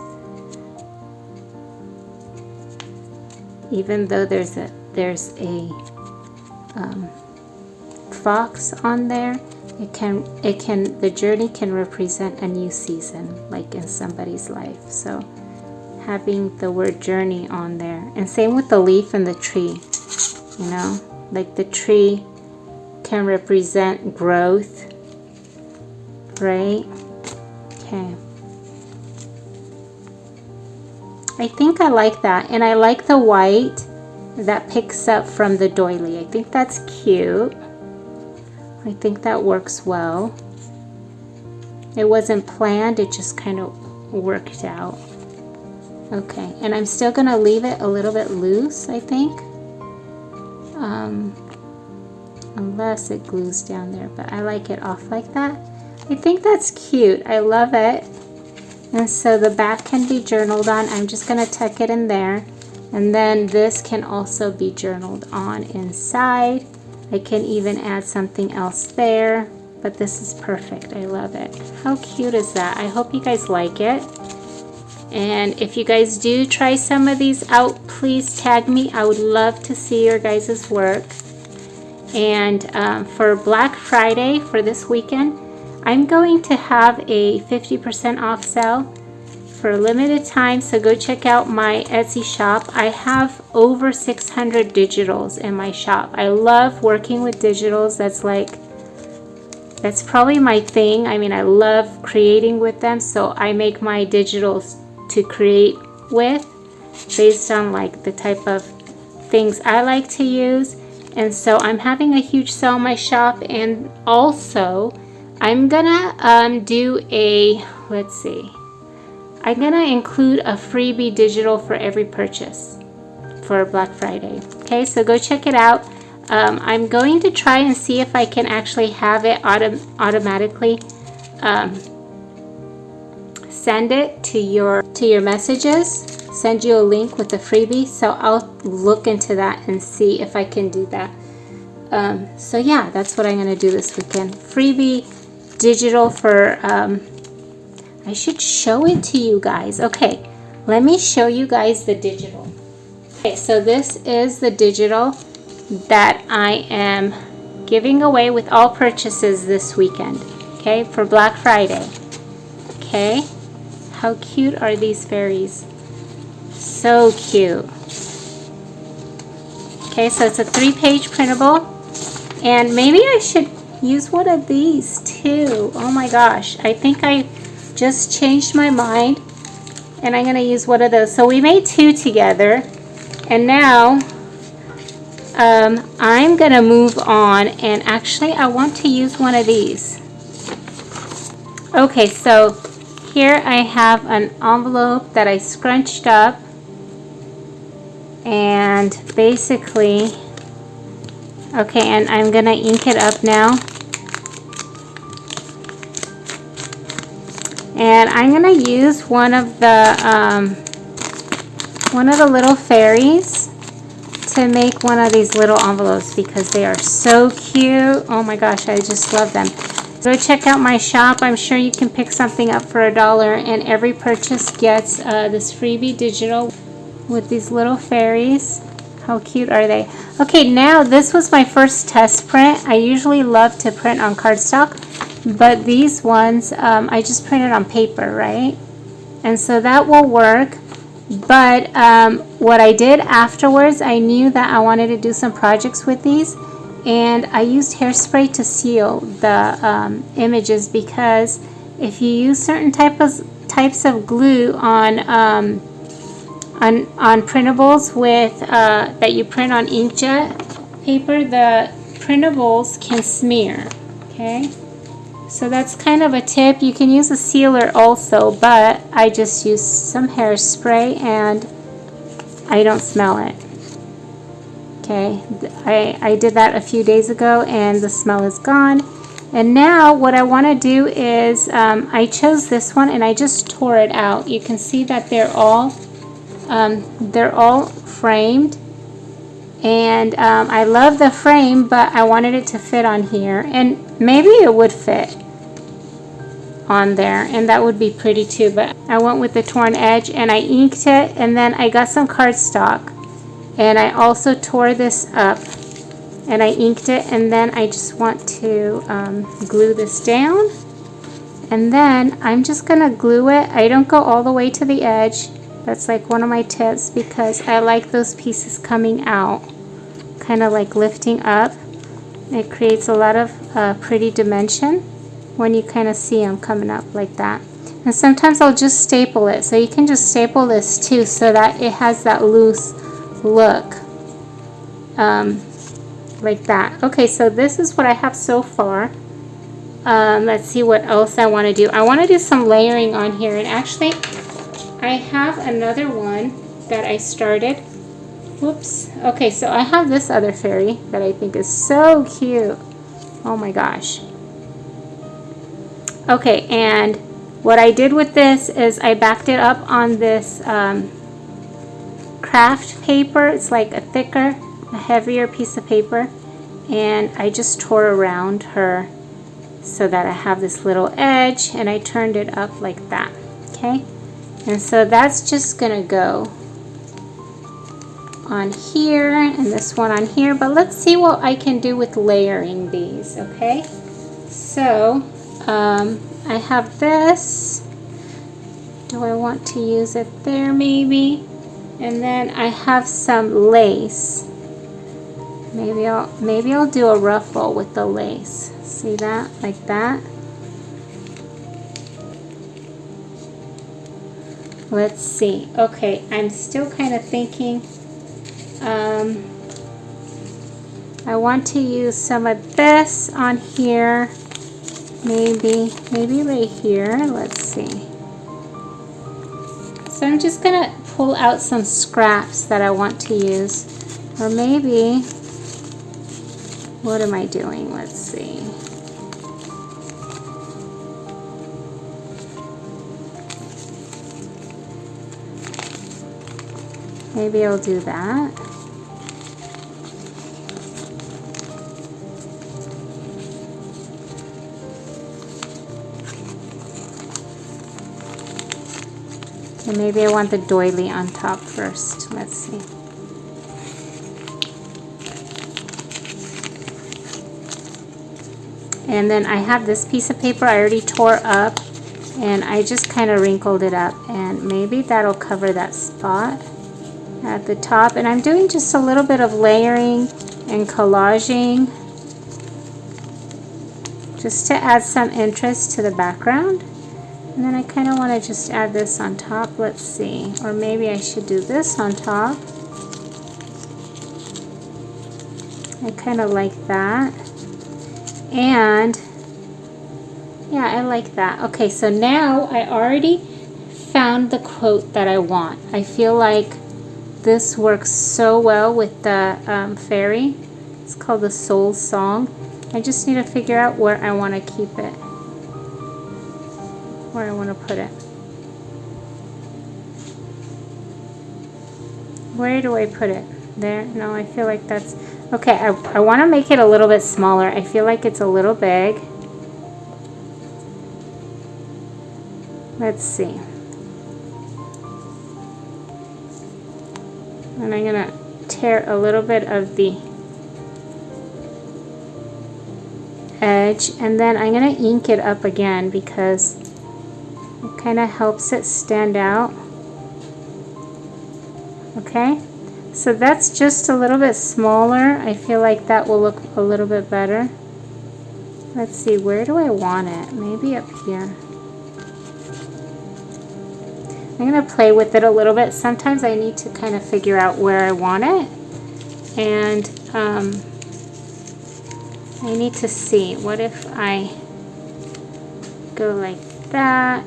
Even though there's a fox on there, the journey can represent a new season, like in somebody's life. So having the word journey on there, and same with the leaf and the tree. You know, like the tree can represent growth, right? Okay. I think I like that, and I like the white that picks up from the doily. I think that's cute. I think that works well. It wasn't planned, it just kind of worked out. Okay, and I'm still gonna leave it a little bit loose, I think. Unless it glues down there, but I like it off like that. I think that's cute. I love it. And so the back can be journaled on. I'm just going to tuck it in there. And then this can also be journaled on inside. I can even add something else there. But this is perfect. I love it. How cute is that? I hope you guys like it. And if you guys do try some of these out, please tag me. I would love to see your guys' work. And for Black Friday, for this weekend, I'm going to have a 50% off sale for a limited time, so go check out my Etsy shop. I have over 600 digitals in my shop. I love working with digitals. That's probably my thing. I mean, I love creating with them, so I make my digitals to create with. based on like the type of things I like to use. And so I'm having a huge sale in my shop, and also I'm gonna do a, let's see, I'm gonna include a freebie digital for every purchase for Black Friday. Okay, so go check it out. I'm going to try and see if I can actually have it automatically send it to your messages, send you a link with the freebie. So I'll look into that and see if I can do that. So yeah, that's what I'm going to do this weekend. Freebie digital for, I should show it to you guys. Okay, let me show you guys the digital. Okay, so this is the digital that I am giving away with all purchases this weekend, okay, for Black Friday. Okay, how cute are these fairies? So cute. Okay, so it's a 3-page printable, and maybe I should use one of these too. Oh my gosh, I think I just changed my mind, and I'm gonna use one of those. So we made 2 together, and now I'm gonna move on, and actually I want to use one of these. Okay, so here I have an envelope that I scrunched up, and basically, okay, and I'm gonna ink it up now, and I'm gonna use one of the little fairies to make one of these little envelopes because they are so cute. Oh my gosh, I just love them. Go check out my shop. I'm sure you can pick something up for $1, and every purchase gets this freebie digital with these little fairies. How cute are they? Okay, now this was my first test print. I usually love to print on cardstock, but these ones I just printed on paper, right? And so that will work. But what I did afterwards, I knew that I wanted to do some projects with these, and I used hairspray to seal the images, because if you use certain types of glue on printables with that you print on inkjet paper, the printables can smear. Okay, so that's kind of a tip. You can use a sealer also, but I just use some hairspray and I don't smell it. Okay, I did that a few days ago and the smell is gone. And now what I want to do is I chose this one and I just tore it out. You can see that they're all framed, and I love the frame, but I wanted it to fit on here, and maybe it would fit on there, and that would be pretty too, but I went with the torn edge, and I inked it, and then I got some cardstock and I also tore this up and I inked it, and then I just want to glue this down, and then I'm just gonna glue it. I don't go all the way to the edge. That's like one of my tips, because I like those pieces coming out, kind of like lifting up. It creates a lot of pretty dimension when you kind of see them coming up like that. And sometimes I'll just staple it. So you can just staple this too, so that it has that loose look, like that. Okay, so this is what I have so far. Let's see what else I want to do. I want to do some layering on here, and actually I have another one that I started. Whoops. Okay, so I have this other fairy that I think is so cute. Oh my gosh. Okay, and what I did with this is I backed it up on this craft paper. It's like a thicker, a heavier piece of paper, and I just tore around her so that I have this little edge, and I turned it up like that. Okay, and so that's just gonna go on here, and this one on here, but let's see what I can do with layering these. Okay, so I have this. Do I want to use it there? Maybe. And then I have some lace. Maybe I'll do a ruffle with the lace. See that? Like that. Let's see. Okay, I'm still kind of thinking. I want to use some of this on here. Maybe right here. Let's see. So I'm just gonna pull out some scraps that I want to use. Or maybe, what am I doing? Let's see. Maybe I'll do that. And maybe I want the doily on top first. Let's see. And then I have this piece of paper I already tore up, and I just kind of wrinkled it up, and maybe that'll cover that spot at the top. And I'm doing just a little bit of layering and collaging just to add some interest to the background. And then I kind of want to just add this on top. Let's see. Or maybe I should do this on top. I kind of like that. And yeah, I like that. Okay, so now I already found the quote that I want. I feel like this works so well with the fairy. It's called the Soul Song. I just need to figure out where I want to keep it. Where I want to put it. Where do I put it? There? No, I feel like that's... Okay, I want to make it a little bit smaller. I feel like it's a little big. Let's see. And I'm going to tear a little bit of the edge, and then I'm going to ink it up again because it kind of helps it stand out. Okay, so that's just a little bit smaller. I feel like that will look a little bit better. Let's see, where do I want it? Maybe up here. I'm going to play with it a little bit. Sometimes I need to kind of figure out where I want it. And I need to see, what if I go like that?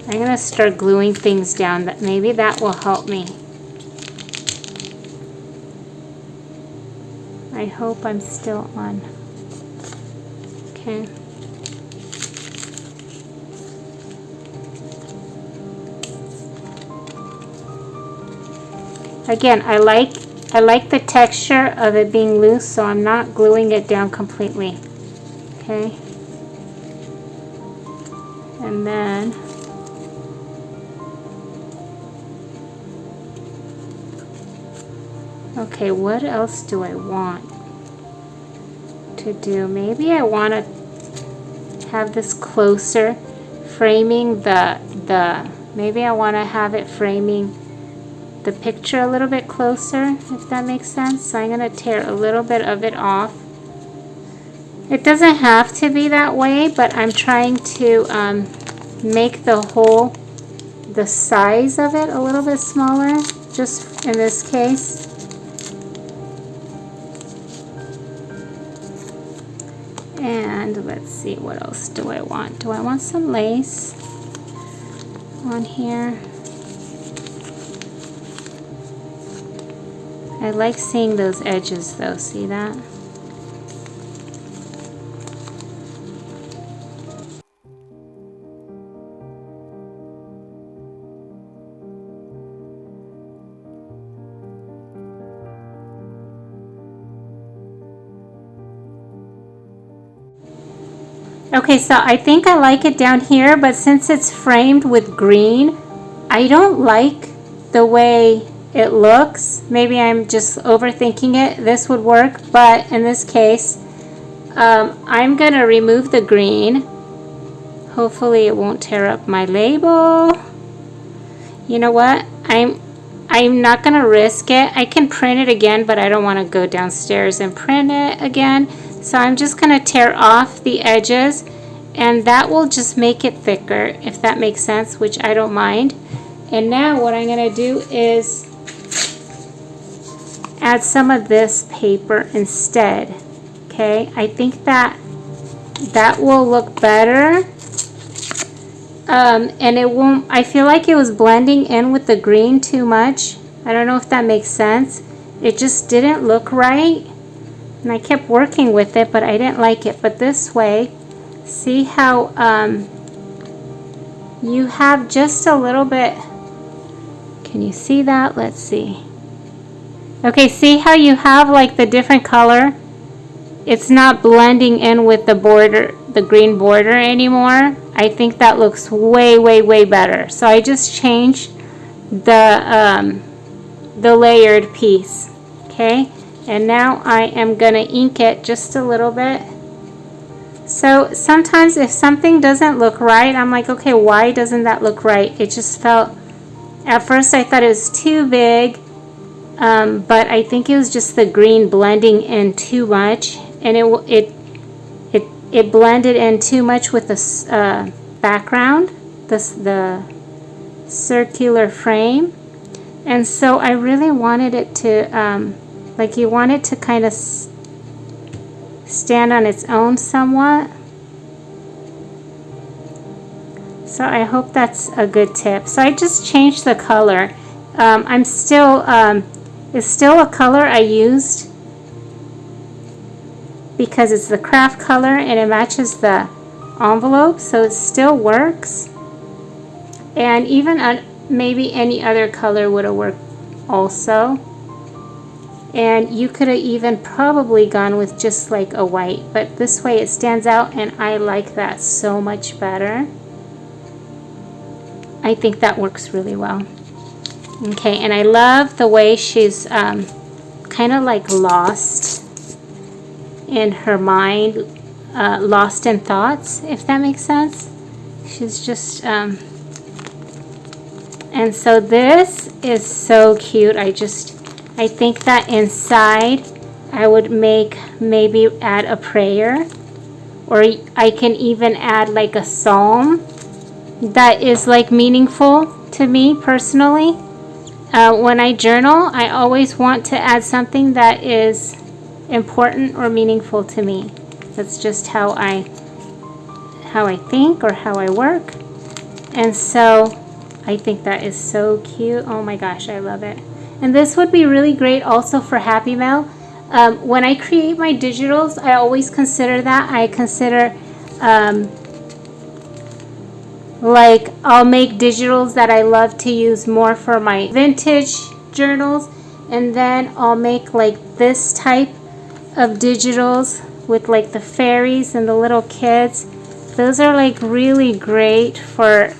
I'm going to start gluing things down. That maybe that will help me. I hope I'm still on. Okay. Again, I like the texture of it being loose, so I'm not gluing it down completely. Okay. And then okay, what else do I want to do? Maybe I want to have this closer, framing maybe I want to have it framing the picture a little bit closer, if that makes sense. So I'm going to tear a little bit of it off. It doesn't have to be that way, but I'm trying to make the size of it a little bit smaller, just in this case. And let's see, what else do I want? Do I want some lace on here? I like seeing those edges though, see that? Okay, so I think I like it down here, but since it's framed with green, I don't like the way it looks. Maybe I'm just overthinking it. This would work, but in this case, I'm gonna remove the green. Hopefully it won't tear up my label. You know what? I'm not gonna risk it. I can print it again, but I don't want to go downstairs and print it again. So I'm just going to tear off the edges, and that will just make it thicker, if that makes sense, which I don't mind. And now what I'm going to do is add some of this paper instead. Okay, I think that will look better. And it won't, I feel like it was blending in with the green too much. I don't know if that makes sense. It just didn't look right. And I kept working with it, but I didn't like it. But this way, see how you have just a little bit. Can you see that? Let's see. Okay, see how you have like the different color? It's not blending in with the border, the green border anymore. I think that looks way, way, way better. So I just changed the layered piece. Okay, and now I am gonna ink it just a little bit. So sometimes if something doesn't look right, I'm like, okay, why doesn't that look right? It just felt, at first I thought it was too big, but I think it was just the green blending in too much, and it blended in too much with the background, the circular frame. And so I really wanted it to, like you want it to kind of stand on its own somewhat. So I hope that's a good tip. So I just changed the color. I'm still, it's still a color I used because it's the craft color and it matches the envelope, so it still works. And even maybe any other color would have worked also. And you could have even probably gone with just like a white, but this way it stands out and I like that so much better. I think that works really well. Okay, and I love the way she's kind of like lost in her mind, lost in thoughts, if that makes sense. She's just, and so this is so cute. I think that inside I would maybe add a prayer, or I can even add like a psalm that is like meaningful to me personally. When I journal, I always want to add something that is important or meaningful to me. That's just how I think or how I work. And so I think that is so cute. Oh my gosh, I love it. And this would be really great also for Happy Mail. When I create my digitals, I always consider that. I consider like I'll make digitals that I love to use more for my vintage journals, and then I'll make like this type of digitals with like the fairies and the little kids. Those are like really great for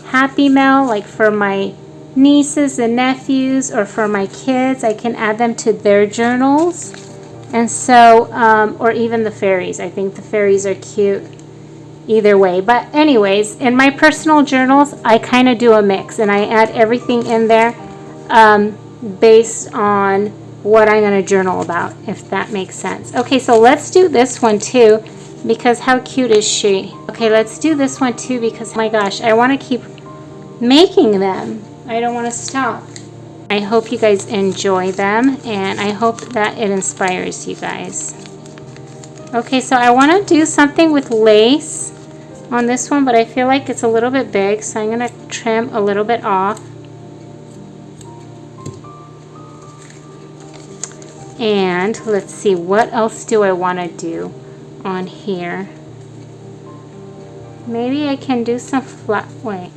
Happy Mail, like for my nieces and nephews or for my kids. I can add them to their journals. And so or even the fairies. I think the fairies are cute either way. But anyways, in my personal journals, I kind of do a mix and I add everything in there based on what I'm going to journal about, if that makes sense. Okay, so let's do this one too, because how cute is she? Okay, let's do this one too, because oh my gosh, I want to keep making them. I don't want to stop. I hope you guys enjoy them, and I hope that it inspires you guys. Okay, so I want to do something with lace on this one, but I feel like it's a little bit big, so I'm going to trim a little bit off. And let's see, what else do I want to do on here? Maybe I can do some flat, wait,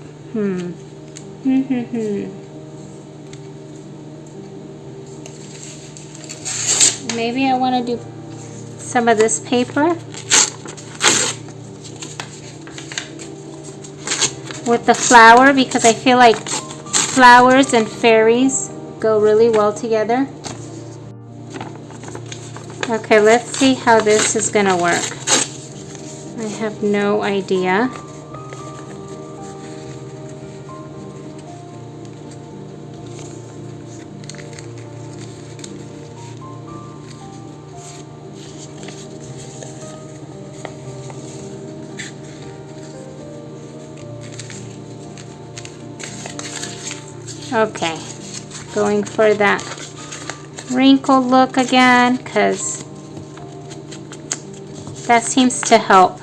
Maybe I want to do some of this paper with the flower, because I feel like flowers and fairies go really well together. Okay, let's see how this is going to work. I have no idea. Okay, going for that wrinkle look again, because that seems to help.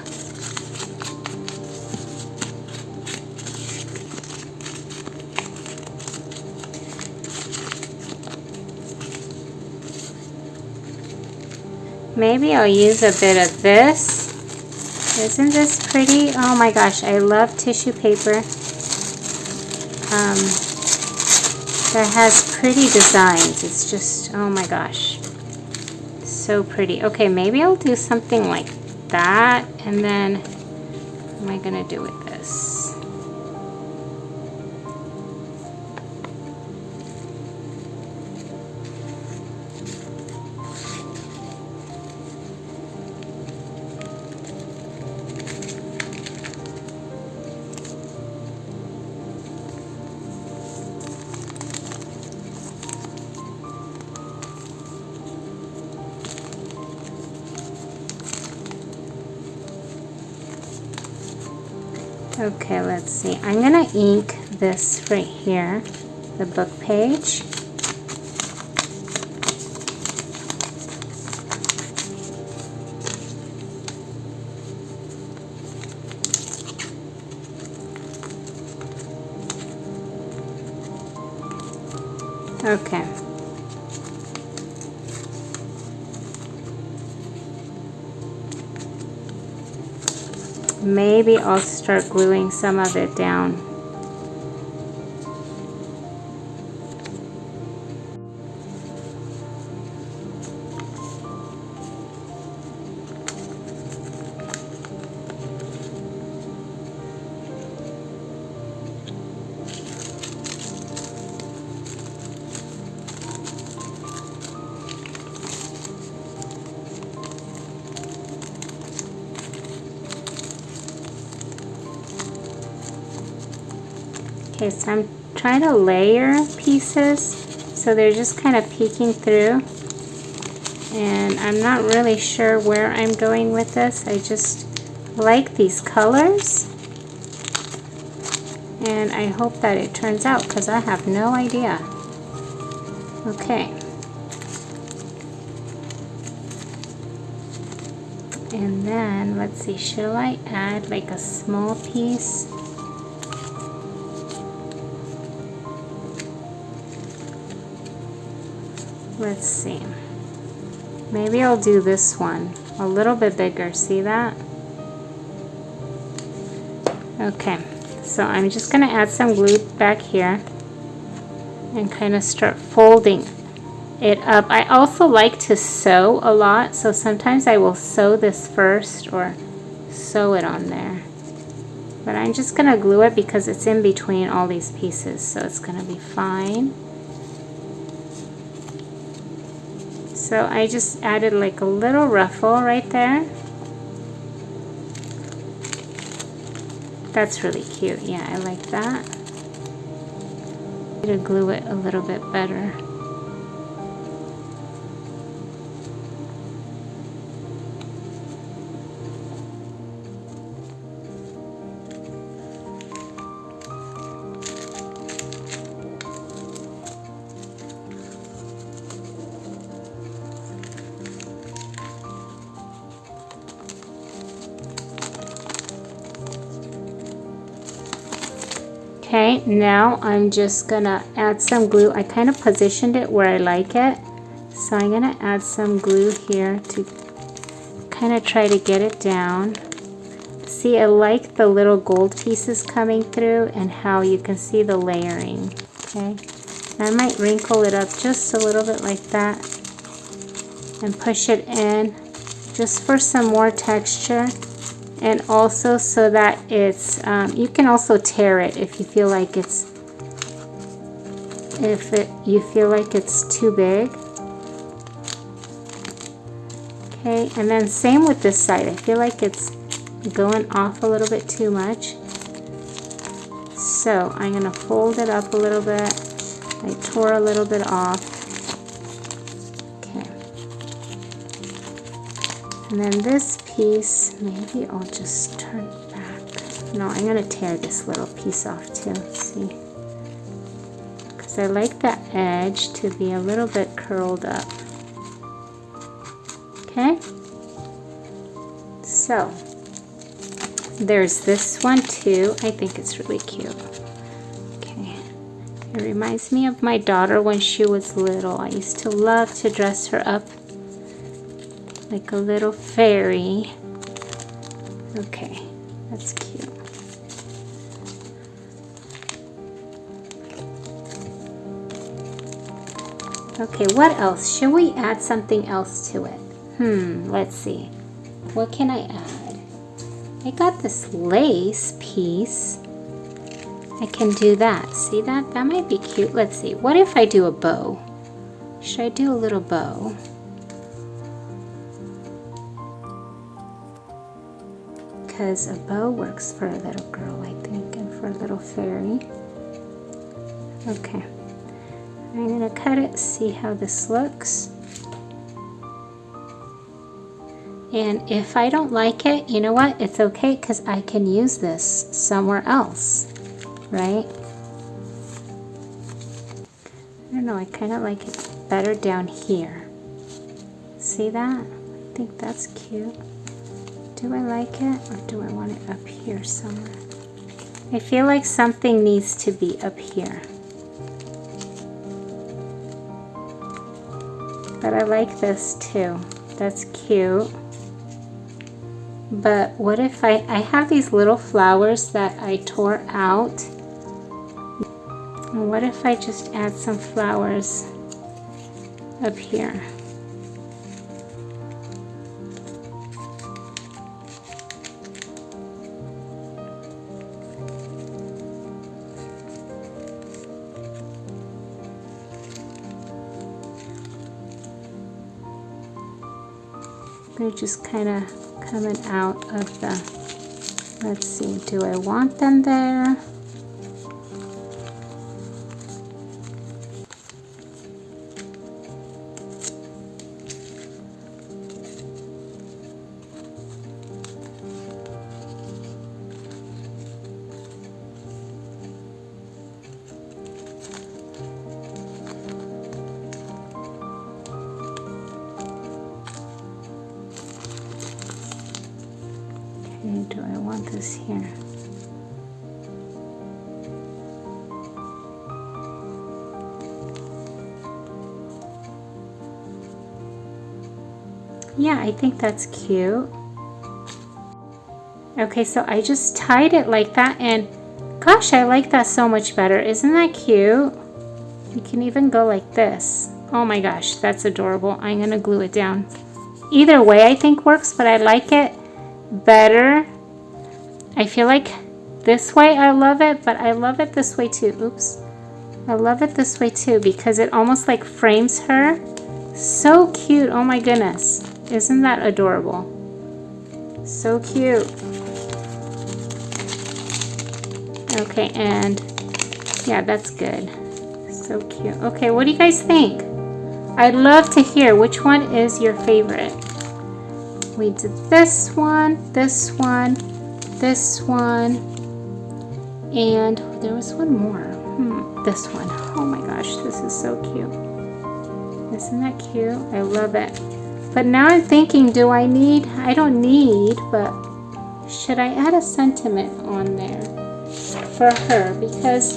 Maybe I'll use a bit of this. Isn't this pretty? Oh my gosh, I love tissue paper that has pretty designs. It's just, oh my gosh, so pretty. Okay, maybe I'll do something like that, and then what am I gonna do with this? Okay, let's see. I'm gonna ink this right here, the book page. Okay. Maybe I'll start gluing some of it down. Okay, so I'm trying to layer pieces so they're just kind of peeking through, and I'm not really sure where I'm going with this. I just like these colors, and I hope that it turns out, because I have no idea. Okay. And then, let's see, should I add like a small piece? Let's see. Maybe I'll do this one a little bit bigger. See that? Okay, so I'm just going to add some glue back here and kind of start folding it up. I also like to sew a lot, so sometimes I will sew this first or sew it on there. But I'm just going to glue it because it's in between all these pieces, so it's going to be fine. So I just added like a little ruffle right there. That's really cute. Yeah, I like that. To glue it a little bit better. Okay, now I'm just gonna add some glue. I kind of positioned it where I like it, so I'm gonna add some glue here to kind of try to get it down. See, I like the little gold pieces coming through and how you can see the layering. Okay, I might wrinkle it up just a little bit like that and push it in just for some more texture. And also so that it's, you can also tear it if you feel like it's, you feel like it's too big. Okay, and then same with this side. I feel like it's going off a little bit too much. So I'm gonna fold it up a little bit. I tore a little bit off. Okay. And then this piece, maybe I'll just turn it back. No, I'm going to tear this little piece off too. See? because I like the edge to be a little bit curled up. Okay, so there's this one too. I think it's really cute. Okay, it reminds me of my daughter when she was little. I used to love to dress her up like a little fairy. Okay, that's cute. Okay, what else? Should we add something else to it? Let's see. What can I add? I got this lace piece. I can do that. See that? That might be cute. Let's see. What if I do a bow? Should I do a little bow? Because a bow works for a little girl, I think, and for a little fairy. Okay. I'm going to cut it, see how this looks. And if I don't like it, you know what? It's okay, because I can use this somewhere else, right? I don't know, I kind of like it better down here. See that? I think that's cute. Do I like it, or do I want it up here somewhere? I feel like something needs to be up here. But I like this too. That's cute. But what if I have these little flowers that I tore out. And what if I just add some flowers up here? They're just kind of coming out of the, let's see, do I want them there? Do I want this here? Yeah, I think that's cute. Okay, so I just tied it like that, and gosh, I like that so much better. Isn't that cute? You can even go like this. Oh my gosh, that's adorable. I'm gonna glue it down. Either way I think works, but I like it better. I feel like this way I love it, but I love it this way too. Oops. I love it this way too because it almost like frames her. So cute. Oh my goodness. Isn't that adorable? So cute. Okay, and yeah, that's good. So cute. Okay, what do you guys think? I'd love to hear which one is your favorite. We did this one, this one, this one, and there was one more. This one. Oh my gosh, this is so cute. Isn't that cute? I love it. But now I'm thinking, do I need, I don't need, but should I add a sentiment on there for her because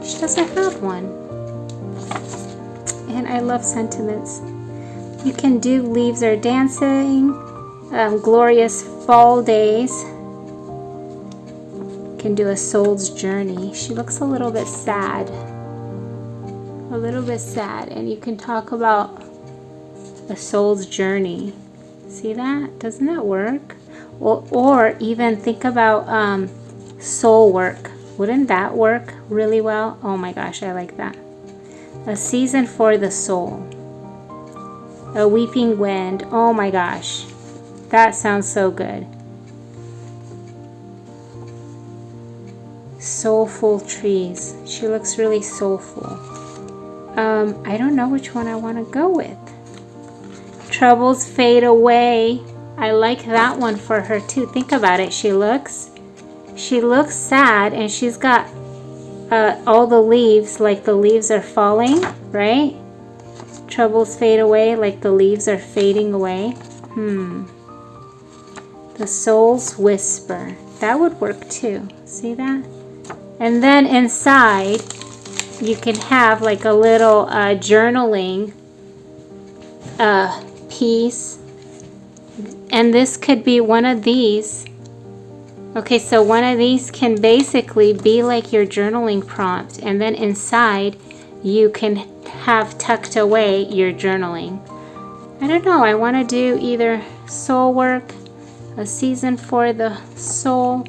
she doesn't have one. And I love sentiments. You can do Leaves Are Dancing, Glorious Fall Days. You can do A Soul's Journey. She looks a little bit sad. A little bit sad. And you can talk about a soul's journey. See that? Doesn't that work? Or even think about soul work. Wouldn't that work really well? Oh my gosh, I like that. A Season for the Soul. A Weeping Wind. Oh my gosh. That sounds so good. Soulful Trees. She looks really soulful. I don't know which one I want to go with. Troubles Fade Away. I like that one for her too. Think about it. She looks sad and she's got all the leaves, like the leaves are falling, right? Troubles fade away, like the leaves are fading away. The soul's whisper. That would work too. See that? And then inside, you can have like a little journaling piece. And this could be one of these. Okay, so one of these can basically be like your journaling prompt. And then inside, you can have tucked away your journaling. I don't know. I want to do either soul work, a season for the soul,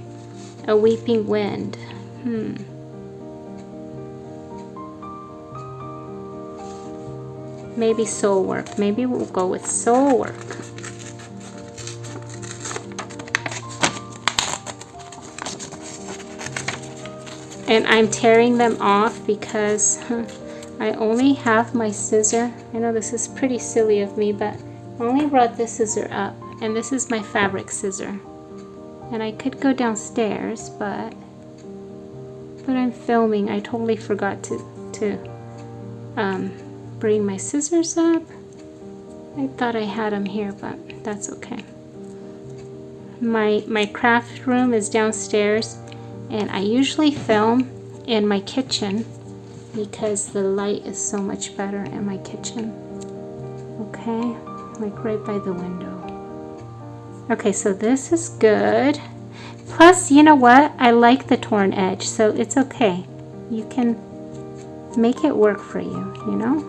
a weeping wind. Maybe soul work. Maybe we'll go with soul work. And I'm tearing them off because I only have my scissor. I know this is pretty silly of me, but I only brought this scissor up. And this is my fabric scissor. And I could go downstairs, but I'm filming. I totally forgot to bring my scissors up. I thought I had them here, but that's okay. My craft room is downstairs, and I usually film in my kitchen because the light is so much better in my kitchen. Okay, like right by the window. Okay, so this is good. Plus, you know what? I like the torn edge, so it's okay. You can make it work for you, you know?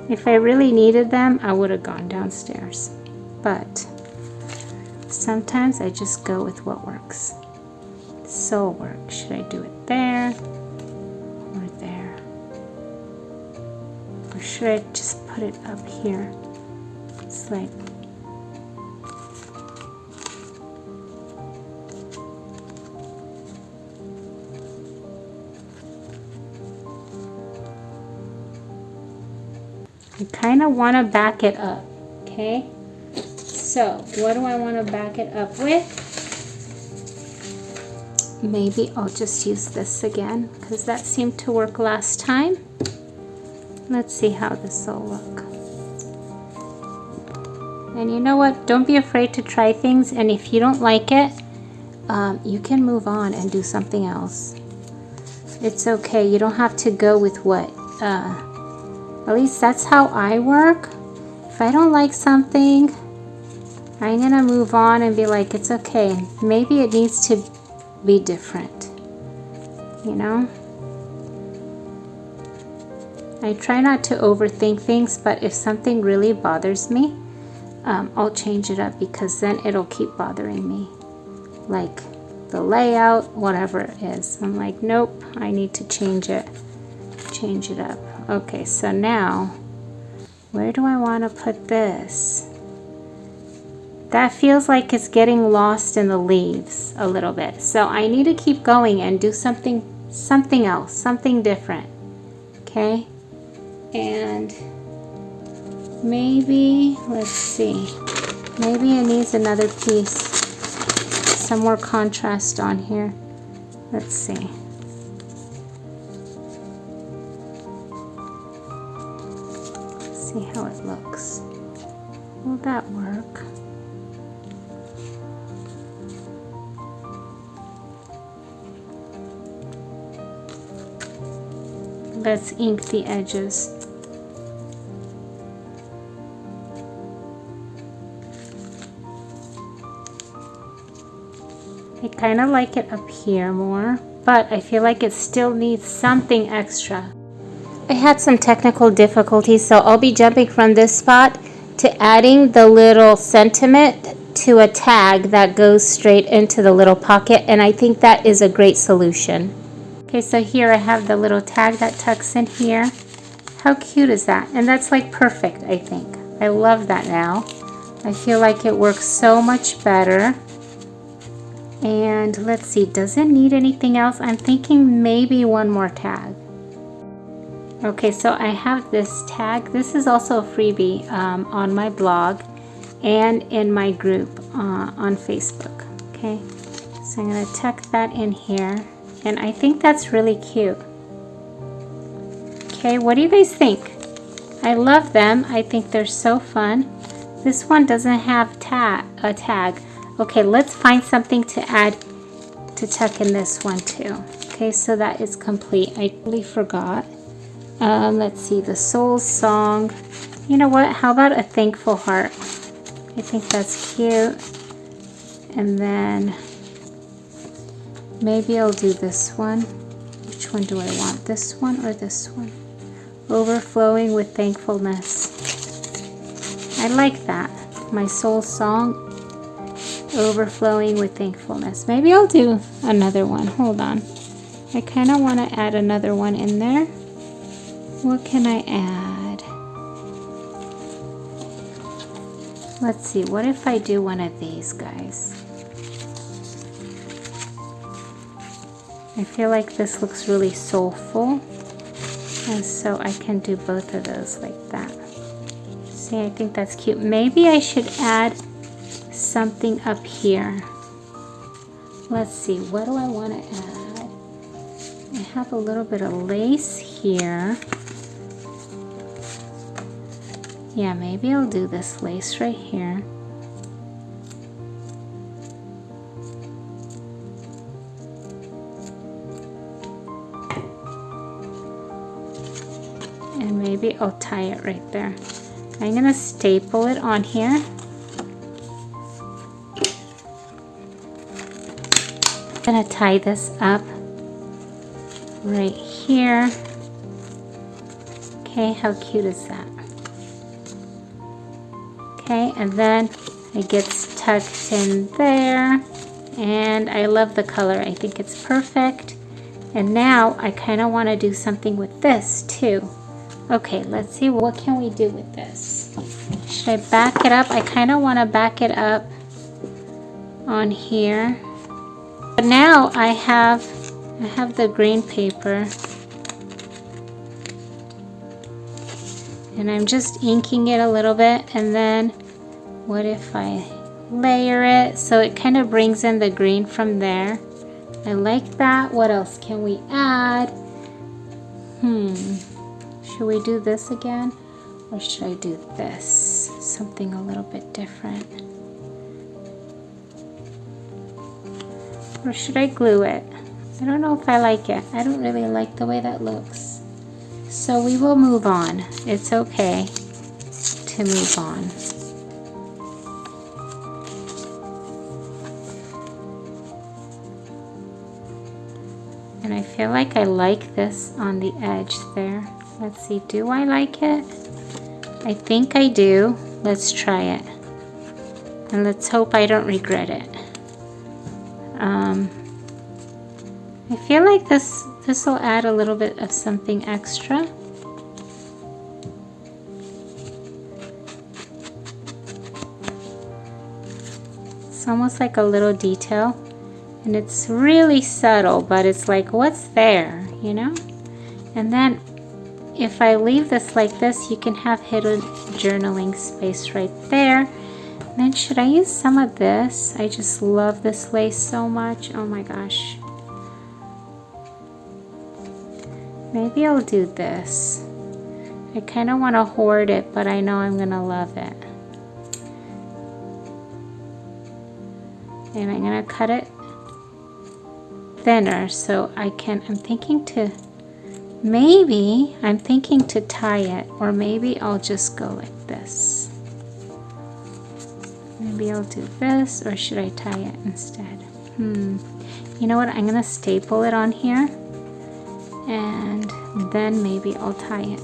If I really needed them, I would have gone downstairs. But sometimes I just go with what works. Soul work. Should I do it there or there? Or should I just put it up here? It's like, I kind of want to back it up, okay? So, what do I want to back it up with? Maybe I'll just use this again, because that seemed to work last time. Let's see how this will look. And you know what? Don't be afraid to try things, and if you don't like it, you can move on and do something else. It's okay. You don't have to go with what... at least that's how I work. If I don't like something, I'm gonna move on and be like, it's okay. Maybe it needs to be different, you know? I try not to overthink things, but if something really bothers me, I'll change it up, because then it'll keep bothering me. Like the layout, whatever it is. I'm like, nope, I need to change it up. Okay, so now, where do I want to put this? That feels like it's getting lost in the leaves a little bit. So I need to keep going and do something else, something different. Okay? And maybe, let's see, maybe it needs another piece, some more contrast on here. Let's see. See how it looks. Will that work? Let's ink the edges. I kind of like it up here more, but I feel like it still needs something extra. I had some technical difficulties, so I'll be jumping from this spot to adding the little sentiment to a tag that goes straight into the little pocket, and I think that is a great solution. Okay, so here I have the little tag that tucks in here. How cute is that? And that's like perfect, I think. I love that now. I feel like it works so much better. And let's see, does it need anything else? I'm thinking maybe one more tag. Okay, so I have this tag. This is also a freebie on my blog and in my group on Facebook. Okay, so I'm going to tuck that in here. and I think that's really cute. Okay, what do you guys think? I love them. I think they're so fun. This one doesn't have a tag. Okay, let's find something to add to tuck in this one too. Okay, so that is complete. I totally forgot. Let's see, the soul song. You know what? How about a thankful heart? I think that's cute. And then maybe I'll do this one. Which one do I want? This one or this one? Overflowing with thankfulness. I like that. My soul song, overflowing with thankfulness. Maybe I'll do another one. Hold on. I kind of want to add another one in there. What can I add? Let's see. What if I do one of these guys? I feel like this looks really soulful. And so I can do both of those like that. See, I think that's cute. Maybe I should add something up here. Let's see, what do I want to add? I have a little bit of lace here. Yeah, maybe I'll do this lace right here. And maybe I'll tie it right there. I'm going to staple it on here. I'm going to tie this up right here. Okay, how cute is that? Okay, and then it gets tucked in there. And I love the color. I think it's perfect. And now I kind of want to do something with this too. Okay, let's see, what can we do with this? Should I back it up? I kind of want to back it up on here. But now I have the green paper. And I'm just inking it a little bit. And then what if I layer it so it kind of brings in the green from there? I like that. What else can we add? Should we do this again? Or should I do this? Something a little bit different. Or should I glue it? I don't know if I like it. I don't really like the way that looks. So we will move on. It's okay to move on. And I feel like I like this on the edge there. Let's see, do I like it? I think I do. Let's try it. And let's hope I don't regret it. I feel like this will add a little bit of something extra. It's almost like a little detail. And it's really subtle, but it's like, what's there, you know? And then if I leave this like this, you can have hidden journaling space right there. And then should I use some of this? I just love this lace so much. Oh my gosh. Maybe I'll do this. I kind of want to hoard it, but I know I'm going to love it. And I'm going to cut it thinner so I can, I'm thinking to tie it, or maybe I'll just go like this. Maybe I'll do this, or should I tie it instead? You know what, I'm gonna staple it on here and then maybe I'll tie it.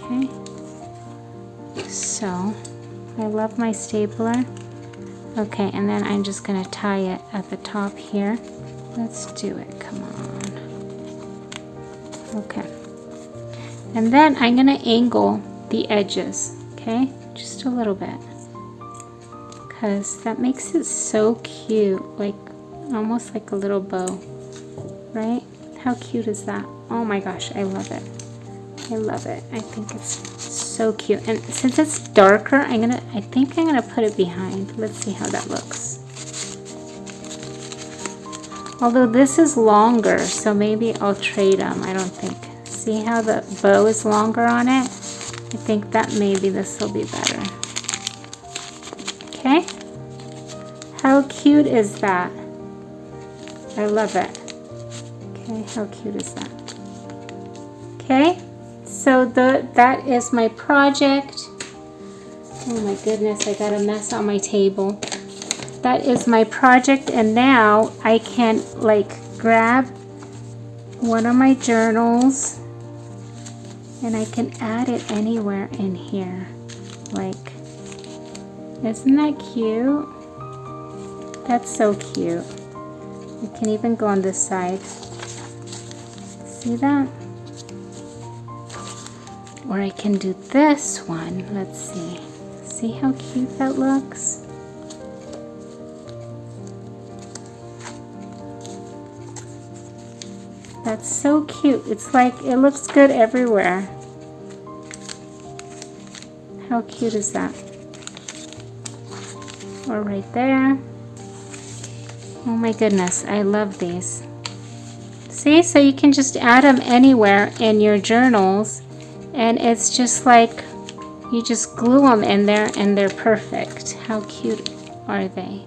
Okay, so I love my stapler. Okay, and then I'm just gonna tie it at the top here. Let's do it, come on. Okay. And then I'm gonna angle the edges, okay? Just a little bit. Because that makes it so cute, like almost like a little bow, right? How cute is that? Oh my gosh, I love it. I love it. I think it's so cute. And since it's darker, I think I'm gonna put it behind. Let's see how that looks. Although this is longer, so maybe I'll trade them. I don't think. See how the bow is longer on it? I think that maybe this will be better. Okay. How cute is that? I love it. Okay, how cute is that? Okay, so that is my project. Oh my goodness, I got a mess on my table. That is my project, and now I can like grab one of my journals and I can add it anywhere in here. Like, isn't that cute? That's so cute. It can even go on this side. See that? Or I can do this one. Let's see. See how cute that looks? That's so cute. It's like, it looks good everywhere. How cute is that? Or right there. Oh my goodness, I love these. See, so you can just add them anywhere in your journals, and it's just like, you just glue them in there and they're perfect. How cute are they?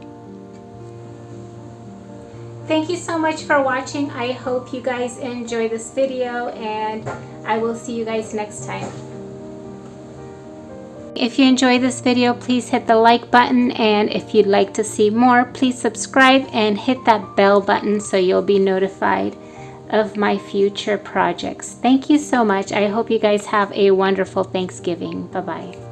Thank you so much for watching. I hope you guys enjoy this video, and I will see you guys next time. If you enjoyed this video, please hit the like button, and if you'd like to see more, please subscribe and hit that bell button so you'll be notified of my future projects. Thank you so much. I hope you guys have a wonderful Thanksgiving. Bye-bye.